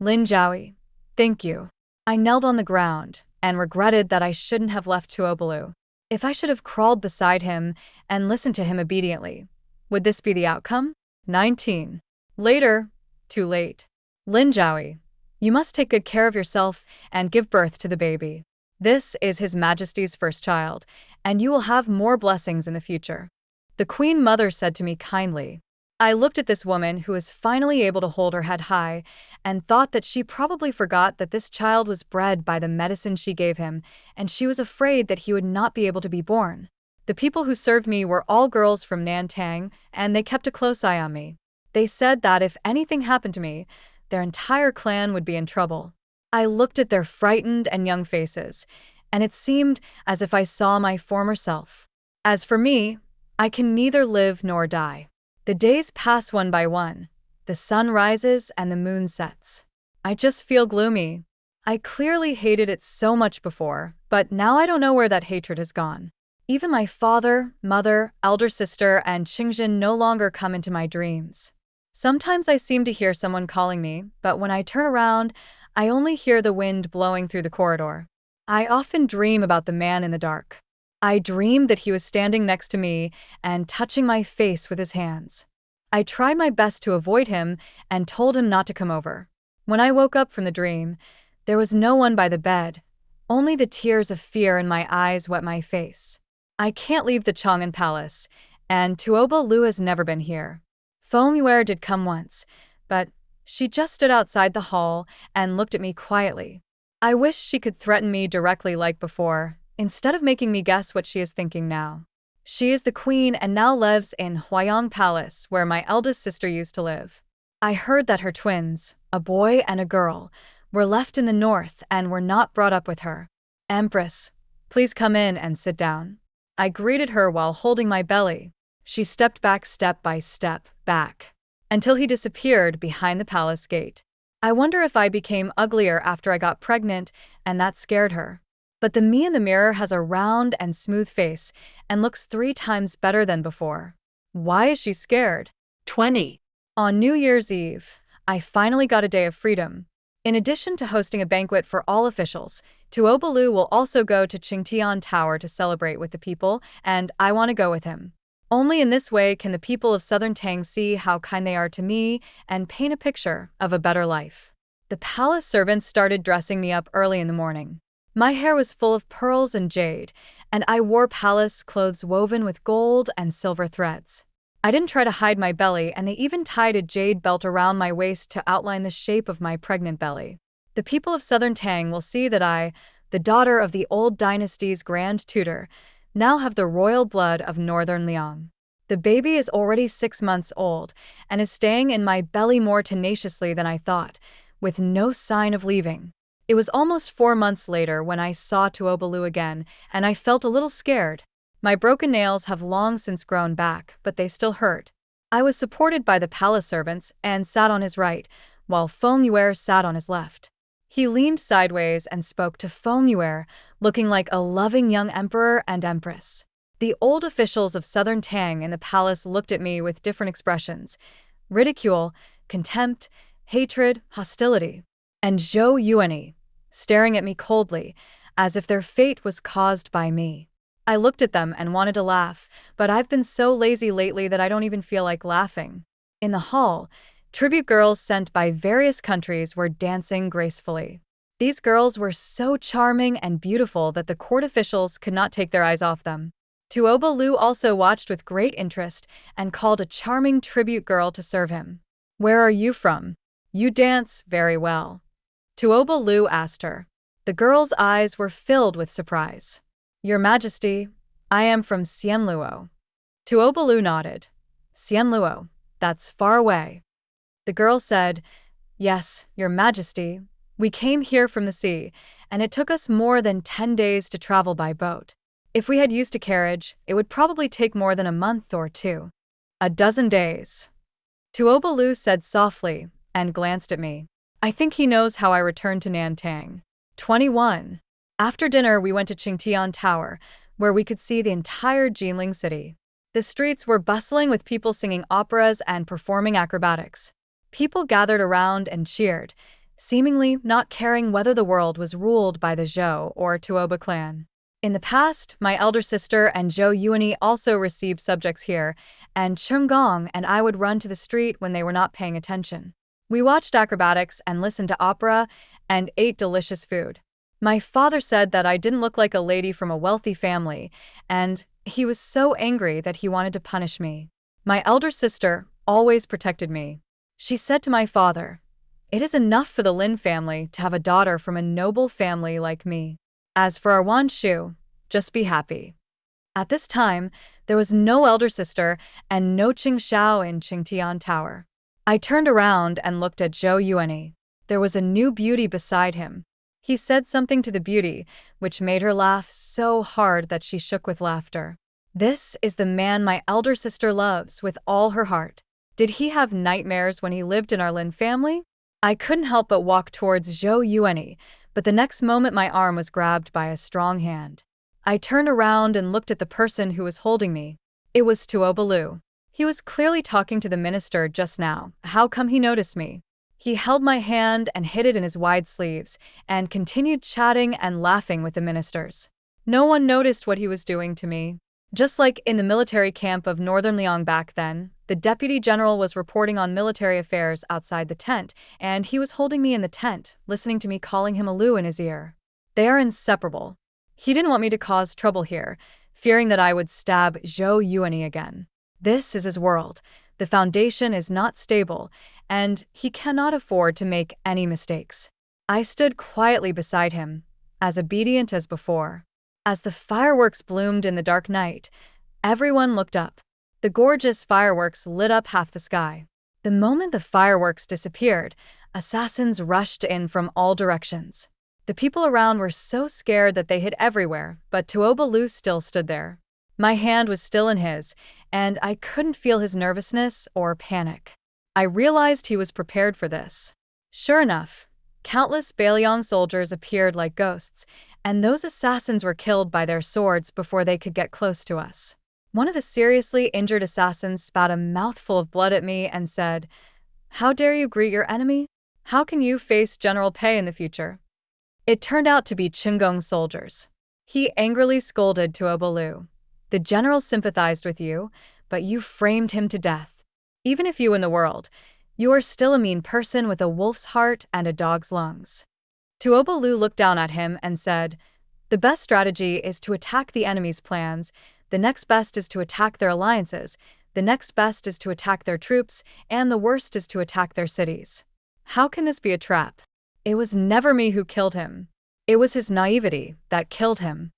"Lin Jiaoyi, thank you." I knelt on the ground and regretted that I shouldn't have left Tuobalu. If I should have crawled beside him and listened to him obediently, would this be the outcome? 19. Later, too late. "Lin Jiaoyi, you must take good care of yourself and give birth to the baby. This is His Majesty's first child, and you will have more blessings in the future," the Queen Mother said to me kindly. I looked at this woman who was finally able to hold her head high and thought that she probably forgot that this child was bred by the medicine she gave him, and she was afraid that he would not be able to be born. The people who served me were all girls from Tang, and they kept a close eye on me. They said that if anything happened to me, their entire clan would be in trouble. I looked at their frightened and young faces, and it seemed as if I saw my former self. As for me, I can neither live nor die. The days pass one by one. The sun rises and the moon sets. I just feel gloomy. I clearly hated it so much before, but now I don't know where that hatred has gone. Even my father, mother, elder sister, and Chengtian no longer come into my dreams. Sometimes I seem to hear someone calling me, but when I turn around, I only hear the wind blowing through the corridor. I often dream about the man in the dark. I dreamed that he was standing next to me and touching my face with his hands. I tried my best to avoid him and told him not to come over. When I woke up from the dream, there was no one by the bed. Only the tears of fear in my eyes wet my face. I can't leave the Chang'an Palace, and Tuoba Lu has never been here. Feng Yuer did come once, but she just stood outside the hall and looked at me quietly. I wish she could threaten me directly like before, instead of making me guess what she is thinking now. She is the queen and now lives in Huayang Palace, where my eldest sister used to live. I heard that her twins, a boy and a girl, were left in the north and were not brought up with her. "Empress, please come in and sit down." I greeted her while holding my belly. She stepped back step by step, back, until he disappeared behind the palace gate. I wonder if I became uglier after I got pregnant, and that scared her. But the me in the mirror has a round and smooth face and looks 3 times better than before. Why is she scared? 20. On New Year's Eve, I finally got a day of freedom. In addition to hosting a banquet for all officials, Tuoba Lu will also go to Chengtian Tower to celebrate with the people, and I want to go with him. Only in this way can the people of southern Tang see how kind they are to me and paint a picture of a better life. The palace servants started dressing me up early in the morning. My hair was full of pearls and jade, and I wore palace clothes woven with gold and silver threads. I didn't try to hide my belly, and they even tied a jade belt around my waist to outline the shape of my pregnant belly. The people of southern Tang will see that I, the daughter of the old dynasty's grand tutor, now have the royal blood of northern Liang. The baby is already 6 months old and is staying in my belly more tenaciously than I thought, with no sign of leaving. It was almost 4 months later when I saw Tuoba Lu again, and I felt a little scared. My broken nails have long since grown back, but they still hurt. I was supported by the palace servants and sat on his right, while Feng Yuer sat on his left. He leaned sideways and spoke to Feng Yuer, looking like a loving young emperor and empress. The old officials of southern Tang in the palace looked at me with different expressions: ridicule, contempt, hatred, hostility, and Zhou Yuanyi, staring at me coldly, as if their fate was caused by me. I looked at them and wanted to laugh, but I've been so lazy lately that I don't even feel like laughing. In the hall, tribute girls sent by various countries were dancing gracefully. These girls were so charming and beautiful that the court officials could not take their eyes off them. Tuoba Lu also watched with great interest and called a charming tribute girl to serve him. "Where are you from? You dance very well," Tuoba Lu asked her. The girl's eyes were filled with surprise. "Your Majesty, I am from Xianluo." Tuoba Lu nodded. Xian Luo, that's far away. The girl said, Yes, Your Majesty. We came here from the sea, and it took us more than 10 days to travel by boat. If we had used a carriage, it would probably take more than a month or two. A dozen days. Tuobalu said softly, and glanced at me. I think he knows how I returned to Nantang. 21. After dinner, we went to Chengtian Tower, where we could see the entire Jinling city. The streets were bustling with people singing operas and performing acrobatics. People gathered around and cheered, seemingly not caring whether the world was ruled by the Zhou or Tuoba clan. In the past, my elder sister and Zhou Yuani also received subjects here, and Chengong and I would run to the street when they were not paying attention. We watched acrobatics and listened to opera and ate delicious food. My father said that I didn't look like a lady from a wealthy family, and he was so angry that he wanted to punish me. My elder sister always protected me. She said to my father, It is enough for the Lin family to have a daughter from a noble family like me. As for our Wan Shu, just be happy. At this time, there was no elder sister and no Qing Xiao in Chengtian Tower. I turned around and looked at Zhou Yuani. There was a new beauty beside him. He said something to the beauty, which made her laugh so hard that she shook with laughter. This is the man my elder sister loves with all her heart. Did he have nightmares when he lived in our Lin family? I couldn't help but walk towards Zhou Yuani, but the next moment my arm was grabbed by a strong hand. I turned around and looked at the person who was holding me. It was Tuobalu. He was clearly talking to the minister just now. How come he noticed me? He held my hand and hid it in his wide sleeves, and continued chatting and laughing with the ministers. No one noticed what he was doing to me. Just like in the military camp of Northern Liang back then, the deputy general was reporting on military affairs outside the tent, and he was holding me in the tent, listening to me calling him a Lu in his ear. They are inseparable. He didn't want me to cause trouble here, fearing that I would stab Zhou Yuani again. This is his world. The foundation is not stable, and he cannot afford to make any mistakes. I stood quietly beside him, as obedient as before. As the fireworks bloomed in the dark night, everyone looked up. The gorgeous fireworks lit up half the sky. The moment the fireworks disappeared, assassins rushed in from all directions. The people around were so scared that they hid everywhere, but Tuobalu still stood there. My hand was still in his, and I couldn't feel his nervousness or panic. I realized he was prepared for this. Sure enough, countless Beiliang soldiers appeared like ghosts, and those assassins were killed by their swords before they could get close to us. One of the seriously injured assassins spat a mouthful of blood at me and said, "How dare you greet your enemy? How can you face General Pei in the future?" It turned out to be Qinggong's soldiers. He angrily scolded Tuobalu. "The general sympathized with you, but you framed him to death. Even if you win the world, you are still a mean person with a wolf's heart and a dog's lungs." Tuobalu looked down at him and said, "The best strategy is to attack the enemy's plans, the next best is to attack their alliances, the next best is to attack their troops, and the worst is to attack their cities. How can this be a trap? It was never me who killed him. It was his naivety that killed him."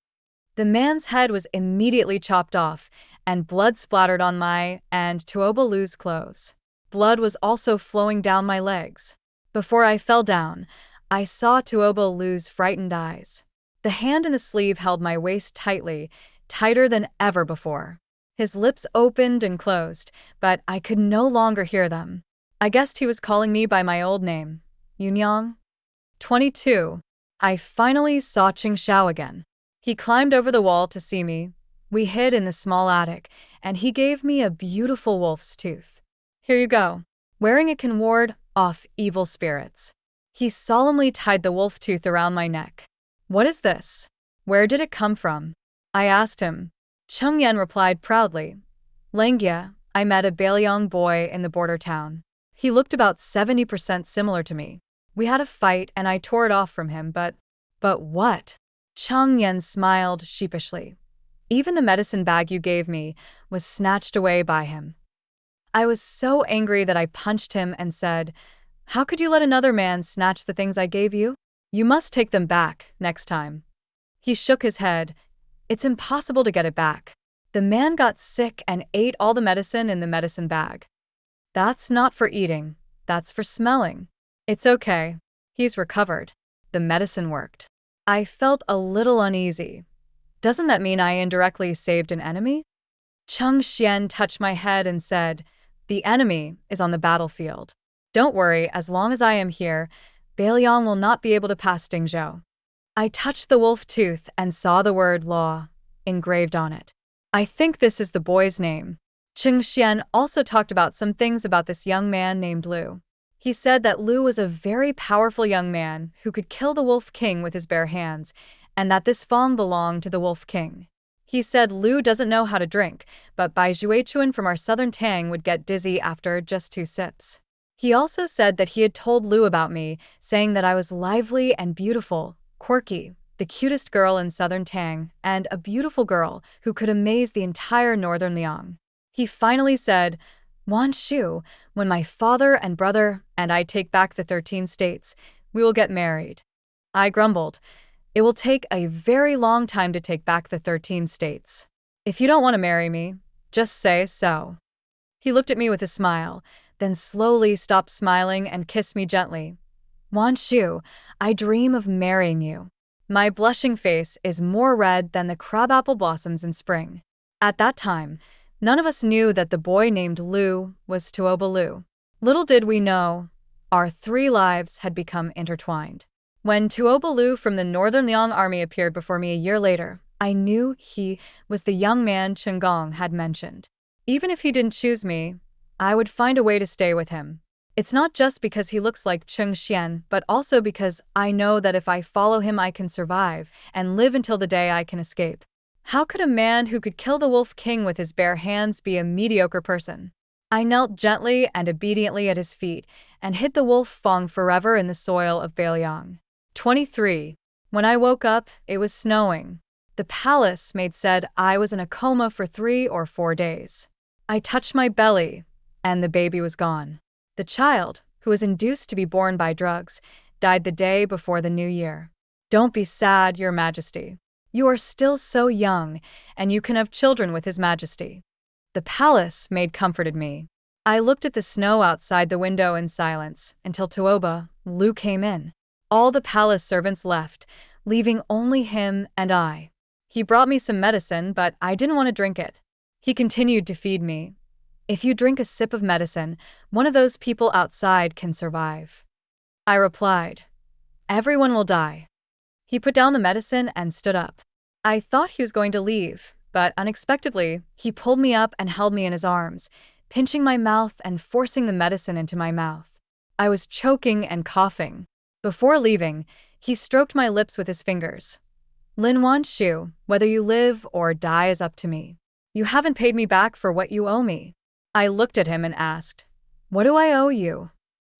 The man's head was immediately chopped off, and blood splattered on my and Tuobalu's clothes. Blood was also flowing down my legs. Before I fell down, I saw Tuobalu's frightened eyes. The hand in the sleeve held my waist tightly, tighter than ever before. His lips opened and closed, but I could no longer hear them. I guessed he was calling me by my old name, Yunyang. 22. I finally saw Qing Xiao again. He climbed over the wall to see me. We hid in the small attic, and he gave me a beautiful wolf's tooth. "Here you go. Wearing it can ward off evil spirits." He solemnly tied the wolf tooth around my neck. "What is this? Where did it come from?" I asked him. Chengtian replied proudly, "Lengia, I met a Beiliang boy in the border town. He looked about 70% similar to me. We had a fight and I tore it off from him, but what?" Chengtian smiled sheepishly. "Even the medicine bag you gave me was snatched away by him." I was so angry that I punched him and said, "How could you let another man snatch the things I gave you? You must take them back next time." He shook his head. "It's impossible to get it back. The man got sick and ate all the medicine in the medicine bag. That's not for eating, that's for smelling. It's okay. He's recovered. The medicine worked. I felt a little uneasy. Doesn't that mean I indirectly saved an enemy? Chengtian touched my head and said, "The enemy is on the battlefield. Don't worry, as long as I am here, Beiliang will not be able to pass Dingzhou." I touched the wolf tooth and saw the word law engraved on it. I think this is the boy's name. Chengtian also talked about some things about this young man named Lu. He said that Lu was a very powerful young man who could kill the Wolf King with his bare hands, and that this Feng belonged to the Wolf King. He said Lu doesn't know how to drink, but Bai Juechuan from our southern Tang would get dizzy after just 2 sips. He also said that he had told Lu about me, saying that I was lively and beautiful, quirky, the cutest girl in southern Tang, and a beautiful girl who could amaze the entire northern Liang. He finally said, "Wan Shu, when my father and brother and I take back the 13 states, we will get married." I grumbled, "It will take a very long time to take back the 13 states. If you don't want to marry me, just say so." He looked at me with a smile, then slowly stopped smiling and kissed me gently. "Wan Shu, I dream of marrying you." My blushing face is more red than the crabapple blossoms in spring. At that time, none of us knew that the boy named Lu was Tuoba Lu. Little did we know, our 3 lives had become intertwined. When Tuoba Lu from the Northern Liang army appeared before me a year later, I knew he was the young man Chengong had mentioned. Even if he didn't choose me, I would find a way to stay with him. It's not just because he looks like Chengtian, but also because I know that if I follow him I can survive and live until the day I can escape. How could a man who could kill the Wolf King with his bare hands be a mediocre person? I knelt gently and obediently at his feet and hid the wolf Feng forever in the soil of Beiliang. 23. When I woke up, it was snowing. The palace maid said I was in a coma for 3 or 4 days. I touched my belly, and the baby was gone. The child, who was induced to be born by drugs, died the day before the New Year. Don't be sad, Your Majesty. You are still so young, and you can have children with His Majesty. The palace maid comforted me. I looked at the snow outside the window in silence until Tuoba Lu came in. All the palace servants left, leaving only him and I. He brought me some medicine, but I didn't want to drink it. He continued to feed me. "If you drink a sip of medicine, one of those people outside can survive." I replied, "Everyone will die." He put down the medicine and stood up. I thought he was going to leave, but unexpectedly, he pulled me up and held me in his arms, pinching my mouth and forcing the medicine into my mouth. I was choking and coughing. Before leaving, he stroked my lips with his fingers. "Lin Wan Shu, whether you live or die is up to me. You haven't paid me back for what you owe me." I looked at him and asked, "What do I owe you?"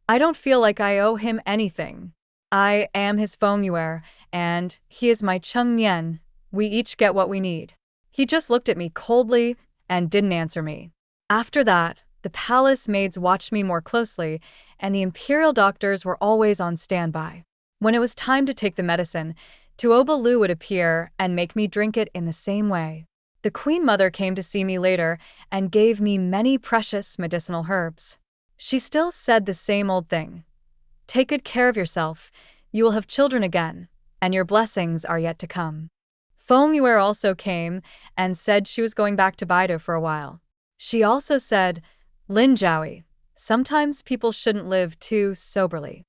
I don't feel like I owe him anything. I am his Feng Yuer, and he is my Chengtian. We each get what we need. He just looked at me coldly and didn't answer me. After that, the palace maids watched me more closely, and the imperial doctors were always on standby. When it was time to take the medicine, Tuoba Lu would appear and make me drink it in the same way. The Queen Mother came to see me later and gave me many precious medicinal herbs. She still said the same old thing. "Take good care of yourself, you will have children again, and your blessings are yet to come." Feng Yuer also came and said she was going back to Baidu for a while. She also said, "Lin Zhaoi, sometimes people shouldn't live too soberly."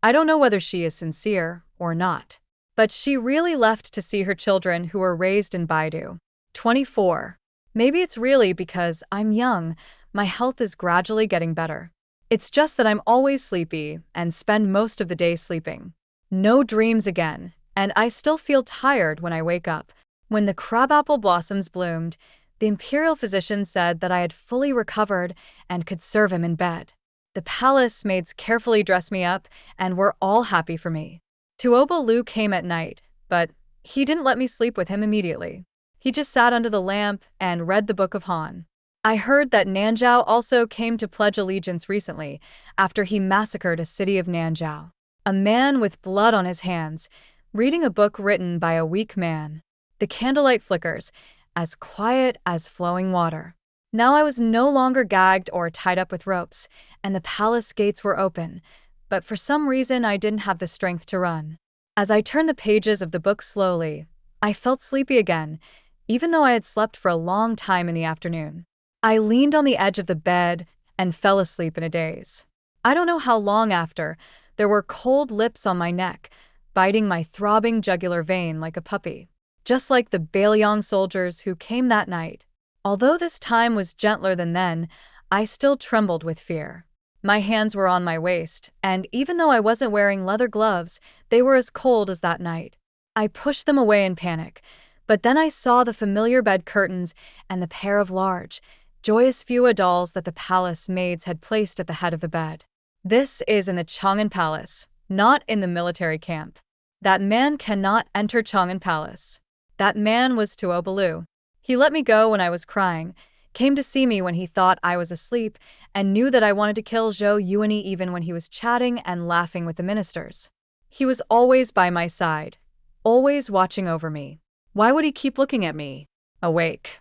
I don't know whether she is sincere or not, but she really left to see her children who were raised in Baidu. 24. Maybe it's really because I'm young, my health is gradually getting better. It's just that I'm always sleepy and spend most of the day sleeping. No dreams again, and I still feel tired when I wake up. When the crabapple blossoms bloomed, the imperial physician said that I had fully recovered and could serve him in bed. The palace maids carefully dressed me up and were all happy for me. Tuoba Lu came at night, but he didn't let me sleep with him immediately. He just sat under the lamp and read the Book of Han. I heard that Nanzhao also came to pledge allegiance recently after he massacred a city of Nanzhao. A man with blood on his hands, reading a book written by a weak man. The candlelight flickers, as quiet as flowing water. Now I was no longer gagged or tied up with ropes, and the palace gates were open, but for some reason I didn't have the strength to run. As I turned the pages of the book slowly, I felt sleepy again, even though I had slept for a long time in the afternoon. I leaned on the edge of the bed and fell asleep in a daze. I don't know how long after, there were cold lips on my neck, biting my throbbing jugular vein like a puppy, just like the Beiliang soldiers who came that night. Although this time was gentler than then, I still trembled with fear. My hands were on my waist, and even though I wasn't wearing leather gloves, they were as cold as that night. I pushed them away in panic, but then I saw the familiar bed curtains and the pair of large, joyous Feng Yuer dolls that the palace maids had placed at the head of the bed. This is in the Chengtian palace, not in the military camp. That man cannot enter Chengtian palace. That man was Tuo Balu. He let me go when I was crying, came to see me when he thought I was asleep, and knew that I wanted to kill Zhou Yuani even when he was chatting and laughing with the ministers. He was always by my side, always watching over me. Why would he keep looking at me? Awake.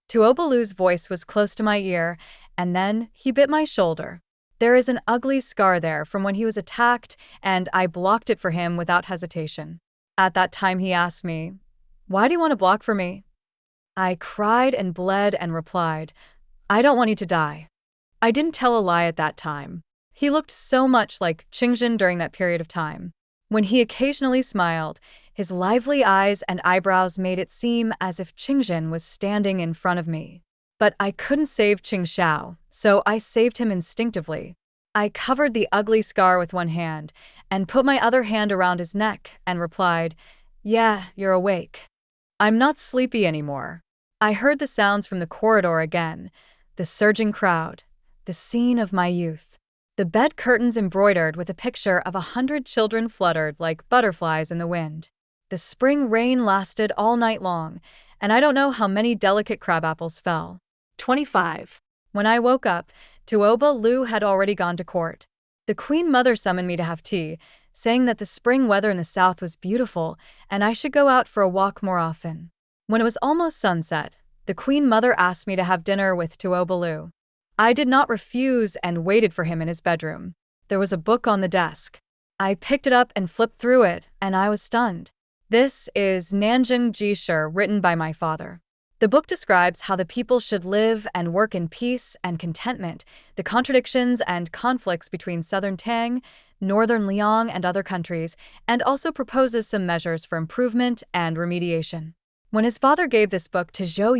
Tuo Balu's voice was close to my ear, and then he bit my shoulder. There is an ugly scar there from when he was attacked, and I blocked it for him without hesitation. At that time he asked me, "Why do you want to block for me?" I cried and bled and replied, "I don't want you to die." I didn't tell a lie at that time. He looked so much like Chengtian during that period of time. When he occasionally smiled, his lively eyes and eyebrows made it seem as if Chengtian was standing in front of me. But I couldn't save Chengxiao, so I saved him instinctively. I covered the ugly scar with one hand and put my other hand around his neck and replied, "Yeah, you're awake. I'm not sleepy anymore." I heard the sounds from the corridor again, the surging crowd, the scene of my youth. The bed curtains embroidered with a picture of 100 children fluttered like butterflies in the wind. The spring rain lasted all night long, and I don't know how many delicate crabapples fell. 25. When I woke up, Tuo Balu had already gone to court. The Queen Mother summoned me to have tea, saying that the spring weather in the south was beautiful and I should go out for a walk more often. When it was almost sunset, the Queen Mother asked me to have dinner with Tuo Balu. I did not refuse and waited for him in his bedroom. There was a book on the desk. I picked it up and flipped through it, and I was stunned. This is Nanjing Jishir, written by my father. The book describes how the people should live and work in peace and contentment, the contradictions and conflicts between southern Tang, northern Liang, and other countries, and also proposes some measures for improvement and remediation. When his father gave this book to Zhou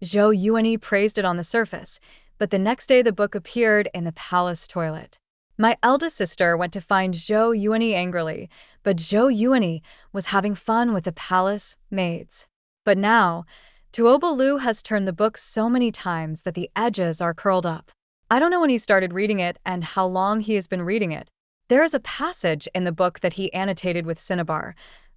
Yuani praised it on the surface, but the next day the book appeared in the palace toilet. My eldest sister went to find Zhou Yuani angrily, but Zhou Yuani was having fun with the palace maids. But now, Tuo Balu has turned the book so many times that the edges are curled up. I don't know when he started reading it and how long he has been reading it. There is a passage in the book that he annotated with cinnabar.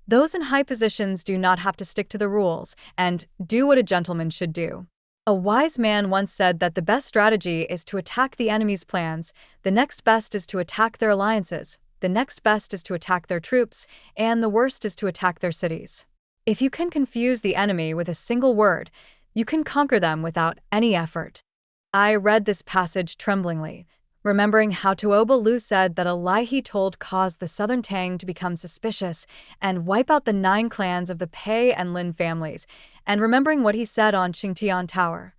Those in high positions do not have to stick to the rules and do what a gentleman should do. A wise man once said that the best strategy is to attack the enemy's plans, the next best is to attack their alliances, the next best is to attack their troops, and the worst is to attack their cities. If you can confuse the enemy with a single word, you can conquer them without any effort. I read this passage tremblingly, remembering how Tuo Balu said that a lie he told caused the southern Tang to become suspicious and wipe out the 9 clans of the Pei and Lin families, and remembering what he said on Chengtian Tower.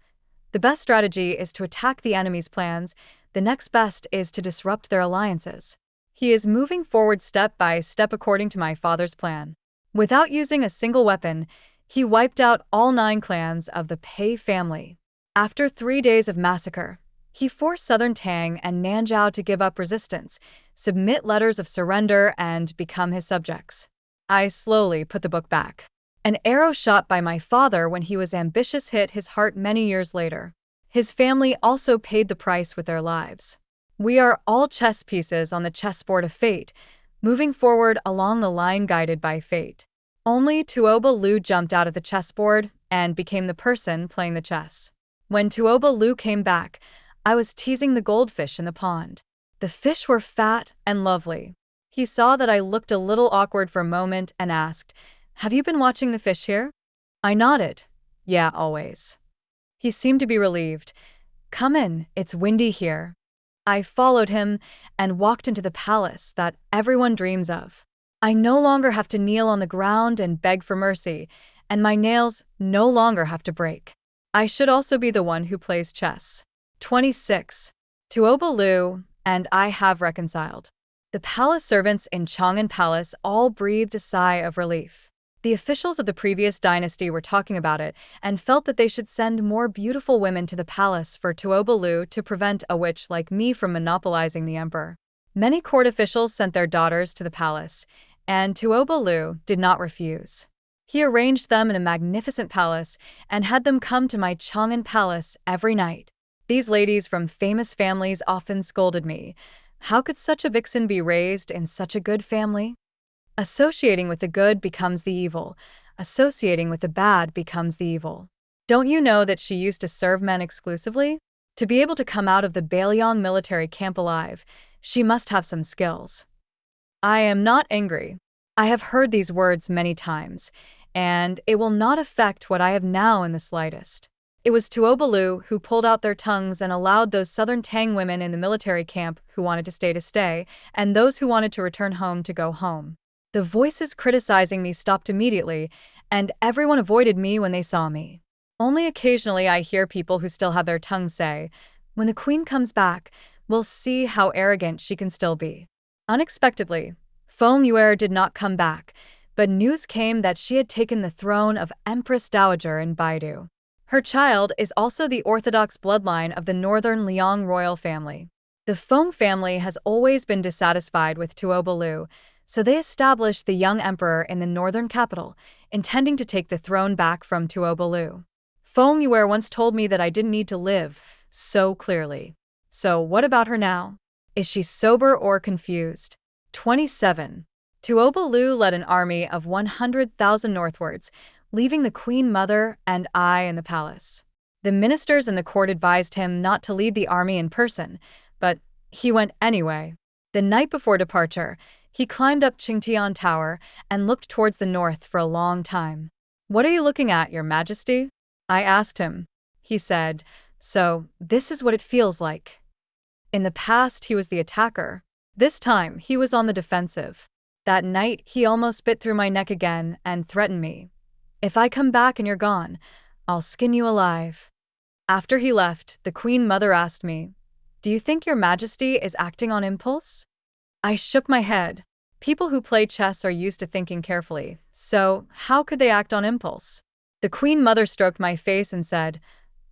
The best strategy is to attack the enemy's plans, the next best is to disrupt their alliances. He is moving forward step by step according to my father's plan. Without using a single weapon, he wiped out all 9 clans of the Pei family. After 3 days of massacre, he forced southern Tang and Nanzhao to give up resistance, submit letters of surrender, and become his subjects. I slowly put the book back. An arrow shot by my father when he was ambitious hit his heart many years later. His family also paid the price with their lives. We are all chess pieces on the chessboard of fate, moving forward along the line guided by fate. Only Tuo Balu jumped out of the chessboard and became the person playing the chess. When Tuo Balu came back, I was teasing the goldfish in the pond. The fish were fat and lovely. He saw that I looked a little awkward for a moment and asked, "Have you been watching the fish here?" I nodded. Yeah, always. He seemed to be relieved. Come in, it's windy here. I followed him and walked into the palace that everyone dreams of. I no longer have to kneel on the ground and beg for mercy, and my nails no longer have to break. I should also be the one who plays chess. 26. Tuoba Lu and I have reconciled. The palace servants in Chang'an Palace all breathed a sigh of relief. The officials of the previous dynasty were talking about it and felt that they should send more beautiful women to the palace for Tuoba Lu to prevent a witch like me from monopolizing the emperor. Many court officials sent their daughters to the palace, and Tuoba Lu did not refuse. He arranged them in a magnificent palace and had them come to my Chang'an Palace every night. These ladies from famous families often scolded me. How could such a vixen be raised in such a good family? Associating with the good becomes the evil. Associating with the bad becomes the evil. Don't you know that she used to serve men exclusively? To be able to come out of the Beiliang military camp alive, she must have some skills. I am not angry. I have heard these words many times, and it will not affect what I have now in the slightest. It was Tuoba Lu who pulled out their tongues and allowed those southern Tang women in the military camp who wanted to stay, and those who wanted to return home to go home. The voices criticizing me stopped immediately, and everyone avoided me when they saw me. Only occasionally I hear people who still have their tongues say, "When the queen comes back, we'll see how arrogant she can still be." Unexpectedly, Feng Yuer did not come back, but news came that she had taken the throne of Empress Dowager in Baidu. Her child is also the orthodox bloodline of the northern Liang royal family. The Feng family has always been dissatisfied with Tuoba Lu, so they established the young emperor in the northern capital, intending to take the throne back from Tuoba Lu. Feng Yuer once told me that I didn't need to live so clearly. So what about her now? Is she sober or confused? 27. Tuoba Lu led an army of 100,000 northwards, leaving the queen mother and I in the palace. The ministers in the court advised him not to lead the army in person, but he went anyway. The night before departure, he climbed up Chengtian Tower and looked towards the north for a long time. "What are you looking at, Your Majesty?" I asked him. He said, "So, this is what it feels like." In the past, he was the attacker. This time, he was on the defensive. That night, he almost bit through my neck again and threatened me. "If I come back and you're gone, I'll skin you alive." After he left, the Queen Mother asked me, "Do you think Your Majesty is acting on impulse?" I shook my head. People who play chess are used to thinking carefully, so how could they act on impulse? The Queen Mother stroked my face and said,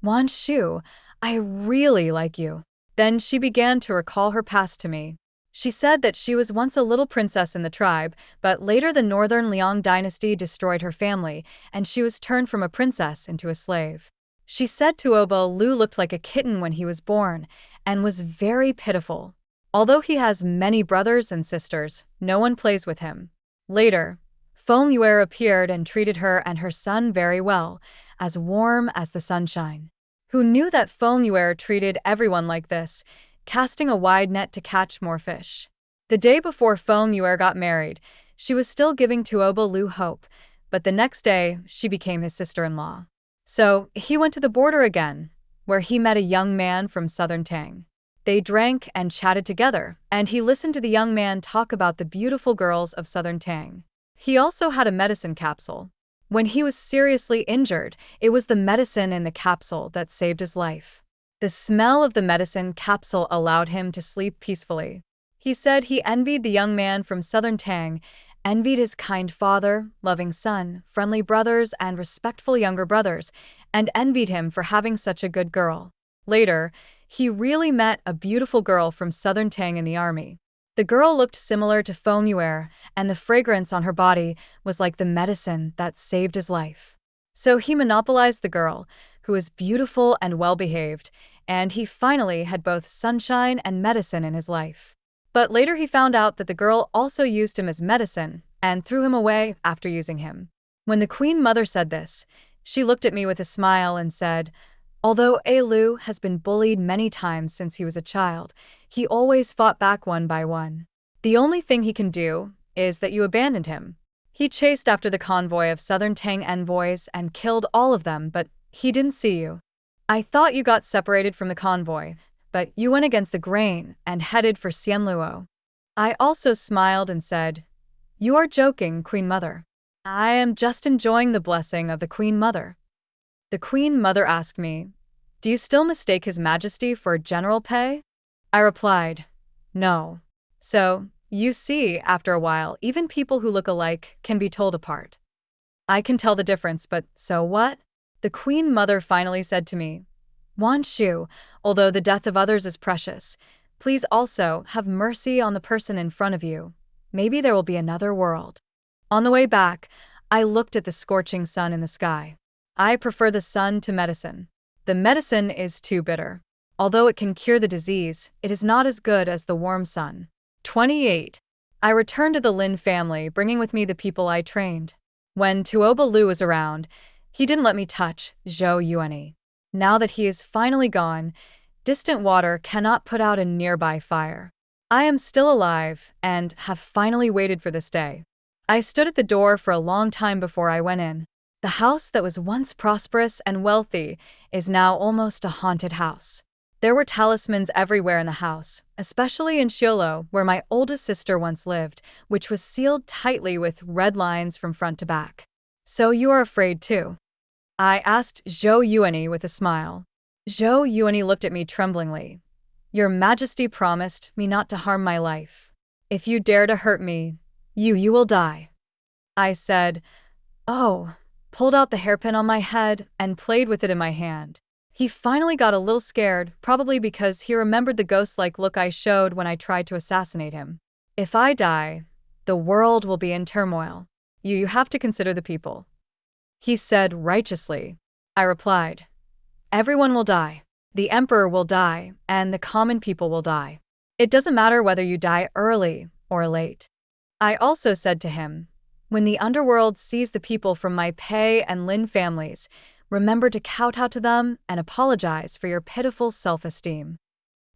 "Wan Shu, I really like you." Then she began to recall her past to me. She said that she was once a little princess in the tribe, but later the northern Liang dynasty destroyed her family, and she was turned from a princess into a slave. She said Tuoba Lu looked like a kitten when he was born, and was very pitiful. Although he has many brothers and sisters, no one plays with him. Later, Feng Yuer appeared and treated her and her son very well, as warm as the sunshine. Who knew that Feng Yuer treated everyone like this, casting a wide net to catch more fish? The day before Feng Yuer got married, she was still giving Tuoba Lu hope, but the next day she became his sister-in-law. So he went to the border again, where he met a young man from southern Tang. They drank and chatted together, and he listened to the young man talk about the beautiful girls of southern Tang. He also had a medicine capsule. When he was seriously injured, it was the medicine in the capsule that saved his life. The smell of the medicine capsule allowed him to sleep peacefully. He said he envied the young man from southern Tang, envied his kind father, loving son, friendly brothers, and respectful younger brothers, and envied him for having such a good girl. Later, he really met a beautiful girl from southern Tang in the army. The girl looked similar to Feng Yuer, and the fragrance on her body was like the medicine that saved his life. So he monopolized the girl, who was beautiful and well-behaved, and he finally had both sunshine and medicine in his life. But later he found out that the girl also used him as medicine and threw him away after using him. When the Queen Mother said this, she looked at me with a smile and said, "Although Lu has been bullied many times since he was a child, he always fought back one by one. The only thing he can do is that you abandoned him. He chased after the convoy of southern Tang envoys and killed all of them, but he didn't see you. I thought you got separated from the convoy, but you went against the grain and headed for Xianluo. I also smiled and said, "You are joking, Queen Mother." "I am just enjoying the blessing of the Queen Mother." The Queen Mother asked me, "Do you still mistake His Majesty for General Pei?" I replied, "No." So, you see, after a while, even people who look alike can be told apart. I can tell the difference, but so what? The Queen Mother finally said to me, "Wan Shu, although the death of others is precious, please also have mercy on the person in front of you. Maybe there will be another world." On the way back, I looked at the scorching sun in the sky. I prefer the sun to medicine. The medicine is too bitter. Although it can cure the disease, it is not as good as the warm sun. 28. I returned to the Lin family, bringing with me the people I trained. When Tuoba Lu was around, he didn't let me touch Zhou Yuani. Now that he is finally gone, distant water cannot put out a nearby fire. I am still alive and have finally waited for this day. I stood at the door for a long time before I went in. The house that was once prosperous and wealthy is now almost a haunted house. There were talismans everywhere in the house, especially in Xiolo, where my oldest sister once lived, which was sealed tightly with red lines from front to back. "So you are afraid too?" I asked Zhou Yuani with a smile. Zhou Yuani looked at me tremblingly. "Your Majesty promised me not to harm my life. If you dare to hurt me, you will die." I said, "Oh," pulled out the hairpin on my head and played with it in my hand. He finally got a little scared, probably because he remembered the ghost-like look I showed when I tried to assassinate him. "If I die, the world will be in turmoil. You have to consider the people," he said righteously. I replied, "Everyone will die. The emperor will die, and the common people will die. It doesn't matter whether you die early or late." I also said to him, "When the underworld sees the people from my Pei and Lin families, remember to kowtow to them and apologize for your pitiful self-esteem."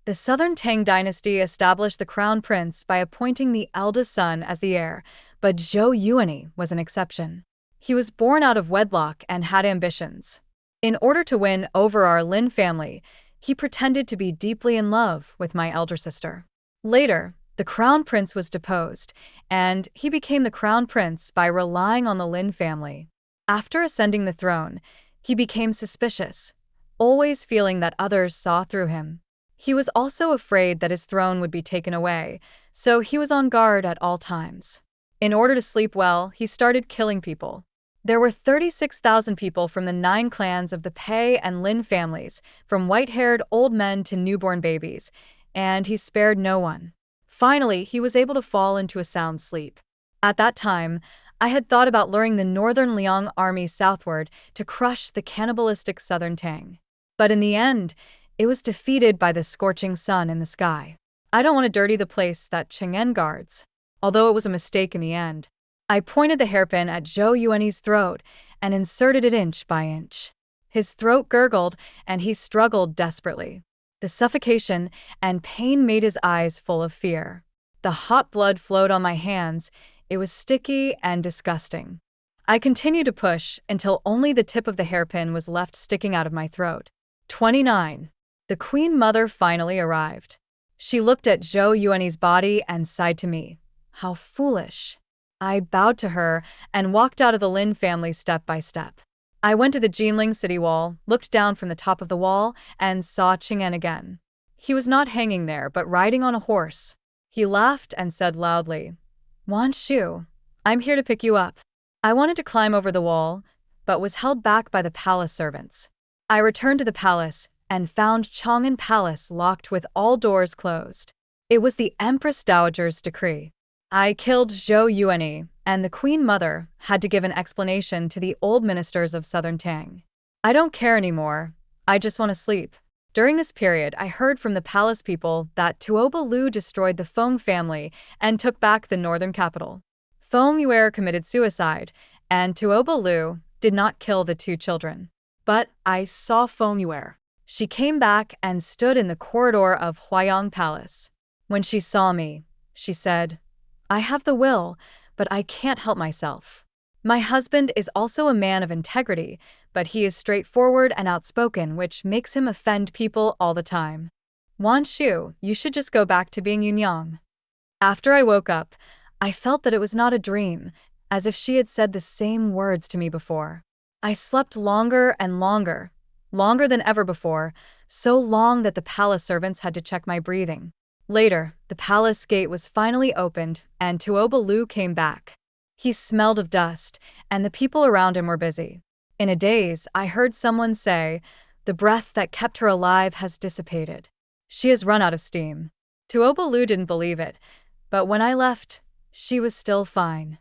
The Southern Tang dynasty established the crown prince by appointing the eldest son as the heir, but Zhou Yuani was an exception. He was born out of wedlock and had ambitions. In order to win over our Lin family, he pretended to be deeply in love with my elder sister. Later, the crown prince was deposed, and he became the crown prince by relying on the Lin family. After ascending the throne, he became suspicious, always feeling that others saw through him. He was also afraid that his throne would be taken away, so he was on guard at all times. In order to sleep well, he started killing people. There were 36,000 people from the 9 clans of the Pei and Lin families, from white-haired old men to newborn babies, and he spared no one. Finally, he was able to fall into a sound sleep. At that time, I had thought about luring the northern Liang army southward to crush the cannibalistic southern Tang. But in the end, it was defeated by the scorching sun in the sky. I don't want to dirty the place that Chengtian guards, although it was a mistake in the end. I pointed the hairpin at Zhou Yuani's throat and inserted it inch by inch. His throat gurgled and he struggled desperately. The suffocation and pain made his eyes full of fear. The hot blood flowed on my hands. It was sticky and disgusting. I continued to push until only the tip of the hairpin was left sticking out of my throat. 29. The Queen Mother finally arrived. She looked at Zhou Yuani's body and sighed to me. How foolish. I bowed to her and walked out of the Lin family step by step. I went to the Jinling city wall, looked down from the top of the wall, and saw Chengtian again. He was not hanging there, but riding on a horse. He laughed and said loudly, "Wan Shu, I'm here to pick you up." I wanted to climb over the wall, but was held back by the palace servants. I returned to the palace and found Chang'an Palace locked with all doors closed. It was the Empress Dowager's decree. I killed Zhou Yuani, and the Queen Mother had to give an explanation to the old ministers of Southern Tang. I don't care anymore. I just want to sleep. During this period, I heard from the palace people that Tuoba Lu destroyed the Feng family and took back the northern capital. Feng Yuer committed suicide, and Tuoba Lu did not kill the 2 children. But I saw Feng Yuer. She came back and stood in the corridor of Huayang Palace. When she saw me, she said, "I have the will, but I can't help myself. My husband is also a man of integrity, but he is straightforward and outspoken, which makes him offend people all the time. Wan Shu, you should just go back to being Yunyang. After I woke up, I felt that it was not a dream, as if she had said the same words to me before. I slept longer and longer than ever before, so long that the palace servants had to check my breathing. Later, the palace gate was finally opened, and Tuoba Lu came back. He smelled of dust, and the people around him were busy. In a daze, I heard someone say, "The breath that kept her alive has dissipated. She has run out of steam." Tuoba Lu didn't believe it, but when I left, she was still fine.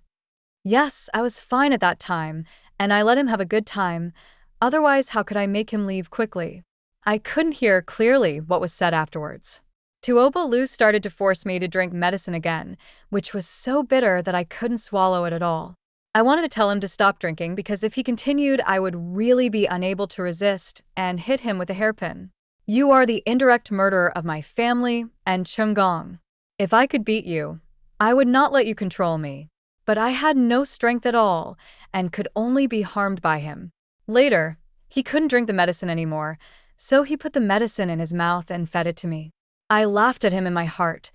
Yes, I was fine at that time, and I let him have a good time. Otherwise, how could I make him leave quickly? I couldn't hear clearly what was said afterwards. Tuoba Lu started to force me to drink medicine again, which was so bitter that I couldn't swallow it at all. I wanted to tell him to stop drinking because if he continued, I would really be unable to resist and hit him with a hairpin. You are the indirect murderer of my family and Chengong. If I could beat you, I would not let you control me. But I had no strength at all and could only be harmed by him. Later, he couldn't drink the medicine anymore, so he put the medicine in his mouth and fed it to me. I laughed at him in my heart,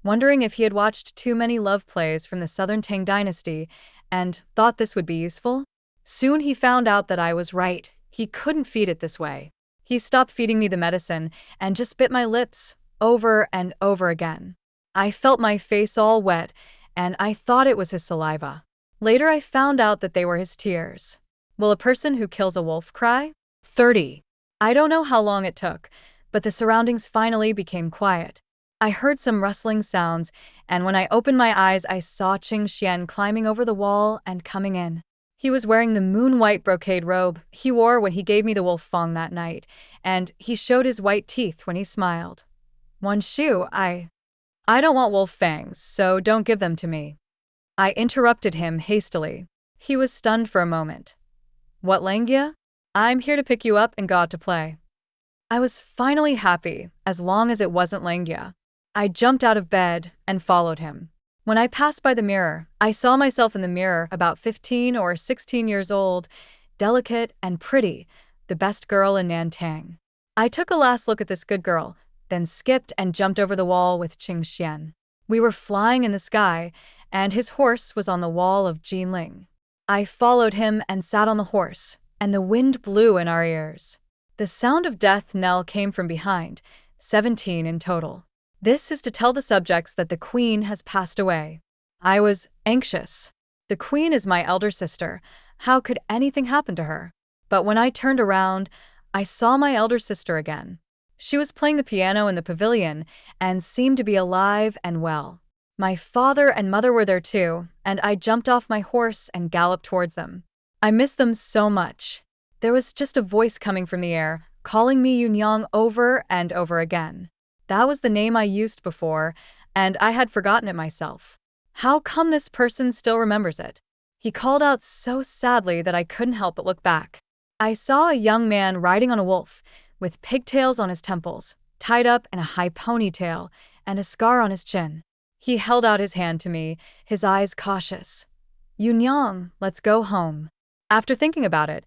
wondering if he had watched too many love plays from the Southern Tang dynasty and thought this would be useful. Soon he found out that I was right. He couldn't feed it this way. He stopped feeding me the medicine and just bit my lips over and over again. I felt my face all wet, and I thought it was his saliva. Later I found out that they were his tears. Will a person who kills a wolf cry? 30. I don't know how long it took, but the surroundings finally became quiet. I heard some rustling sounds, and when I opened my eyes, I saw Chengtian climbing over the wall and coming in. He was wearing the moon-white brocade robe he wore when he gave me the wolf fang that night, and he showed his white teeth when he smiled. Wan Shu, I don't want wolf fangs, so don't give them to me. I interrupted him hastily. He was stunned for a moment. What, Langya? I'm here to pick you up and go out to play. I was finally happy, as long as it wasn't Langya. I jumped out of bed and followed him. When I passed by the mirror, I saw myself in the mirror about 15 or 16 years old, delicate and pretty, the best girl in Nantang. I took a last look at this good girl, then skipped and jumped over the wall with Chengtian. We were flying in the sky, and his horse was on the wall of Jinling. I followed him and sat on the horse, and the wind blew in our ears. The sound of death knell came from behind, 17 in total. This is to tell the subjects that the queen has passed away. I was anxious. The queen is my elder sister. How could anything happen to her? But when I turned around, I saw my elder sister again. She was playing the piano in the pavilion and seemed to be alive and well. My father and mother were there too, and I jumped off my horse and galloped towards them. I missed them so much. There was just a voice coming from the air, calling me Yunyang over and over again. That was the name I used before, and I had forgotten it myself. How come this person still remembers it? He called out so sadly that I couldn't help but look back. I saw a young man riding on a wolf, with pigtails on his temples, tied up in a high ponytail, and a scar on his chin. He held out his hand to me, his eyes cautious. Yunyang, let's go home. After thinking about it,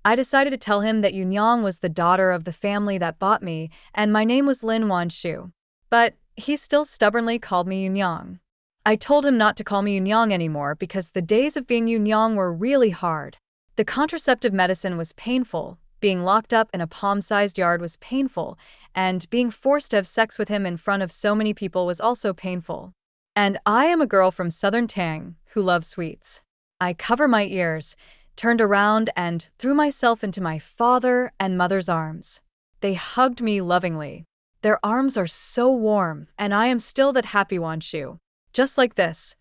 I decided to tell him that Yunyang was the daughter of the family that bought me, and my name was Lin Wanshu. But he still stubbornly called me Yunyang. I told him not to call me Yunyang anymore because the days of being Yunyang were really hard. The contraceptive medicine was painful, being locked up in a palm-sized yard was painful, and being forced to have sex with him in front of so many people was also painful. And I am a girl from Southern Tang who loves sweets. I cover my ears, turned around and threw myself into my father and mother's arms. They hugged me lovingly. Their arms are so warm, and I am still that happy Wanshu. Just like this,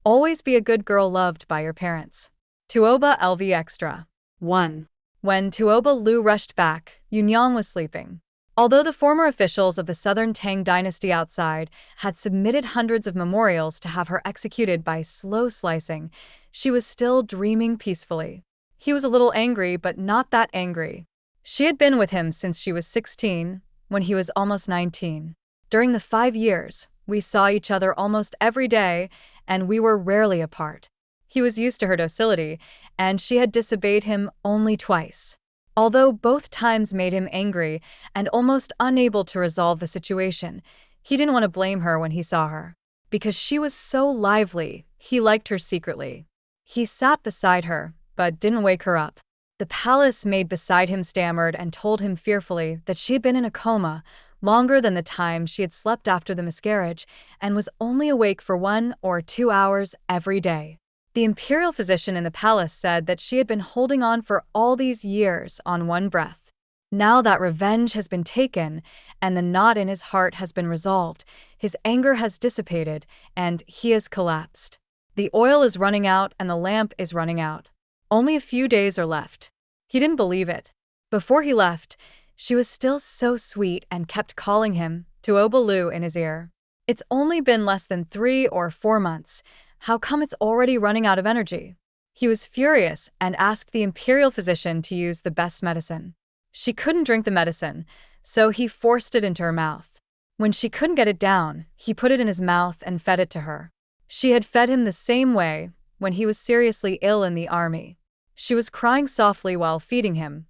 always be a good girl loved by your parents. Tuoba LV Extra. 1. When Tuoba Lu rushed back, Yunyang was sleeping. Although the former officials of the Southern Tang dynasty outside had submitted hundreds of memorials to have her executed by slow slicing, she was still dreaming peacefully. He was a little angry, but not that angry. She had been with him since she was 16, when he was almost 19. During the 5 years, we saw each other almost every day, and we were rarely apart. He was used to her docility, and she had disobeyed him only twice. Although both times made him angry and almost unable to resolve the situation, he didn't want to blame her when he saw her. Because she was so lively, he liked her secretly. He sat beside her, but didn't wake her up. The palace maid beside him stammered and told him fearfully that she had been in a coma longer than the time she had slept after the miscarriage and was only awake for 1 or 2 hours every day. The imperial physician in the palace said that she had been holding on for all these years on one breath. Now that revenge has been taken and the knot in his heart has been resolved, his anger has dissipated and he has collapsed. The oil is running out and the lamp is running out. Only a few days are left. He didn't believe it. Before he left, she was still so sweet and kept calling him Tuobalu in his ear. It's only been less than 3 or 4 months. How come it's already running out of energy? He was furious and asked the imperial physician to use the best medicine. She couldn't drink the medicine, so he forced it into her mouth. When she couldn't get it down, he put it in his mouth and fed it to her. She had fed him the same way when he was seriously ill in the army. She was crying softly while feeding him.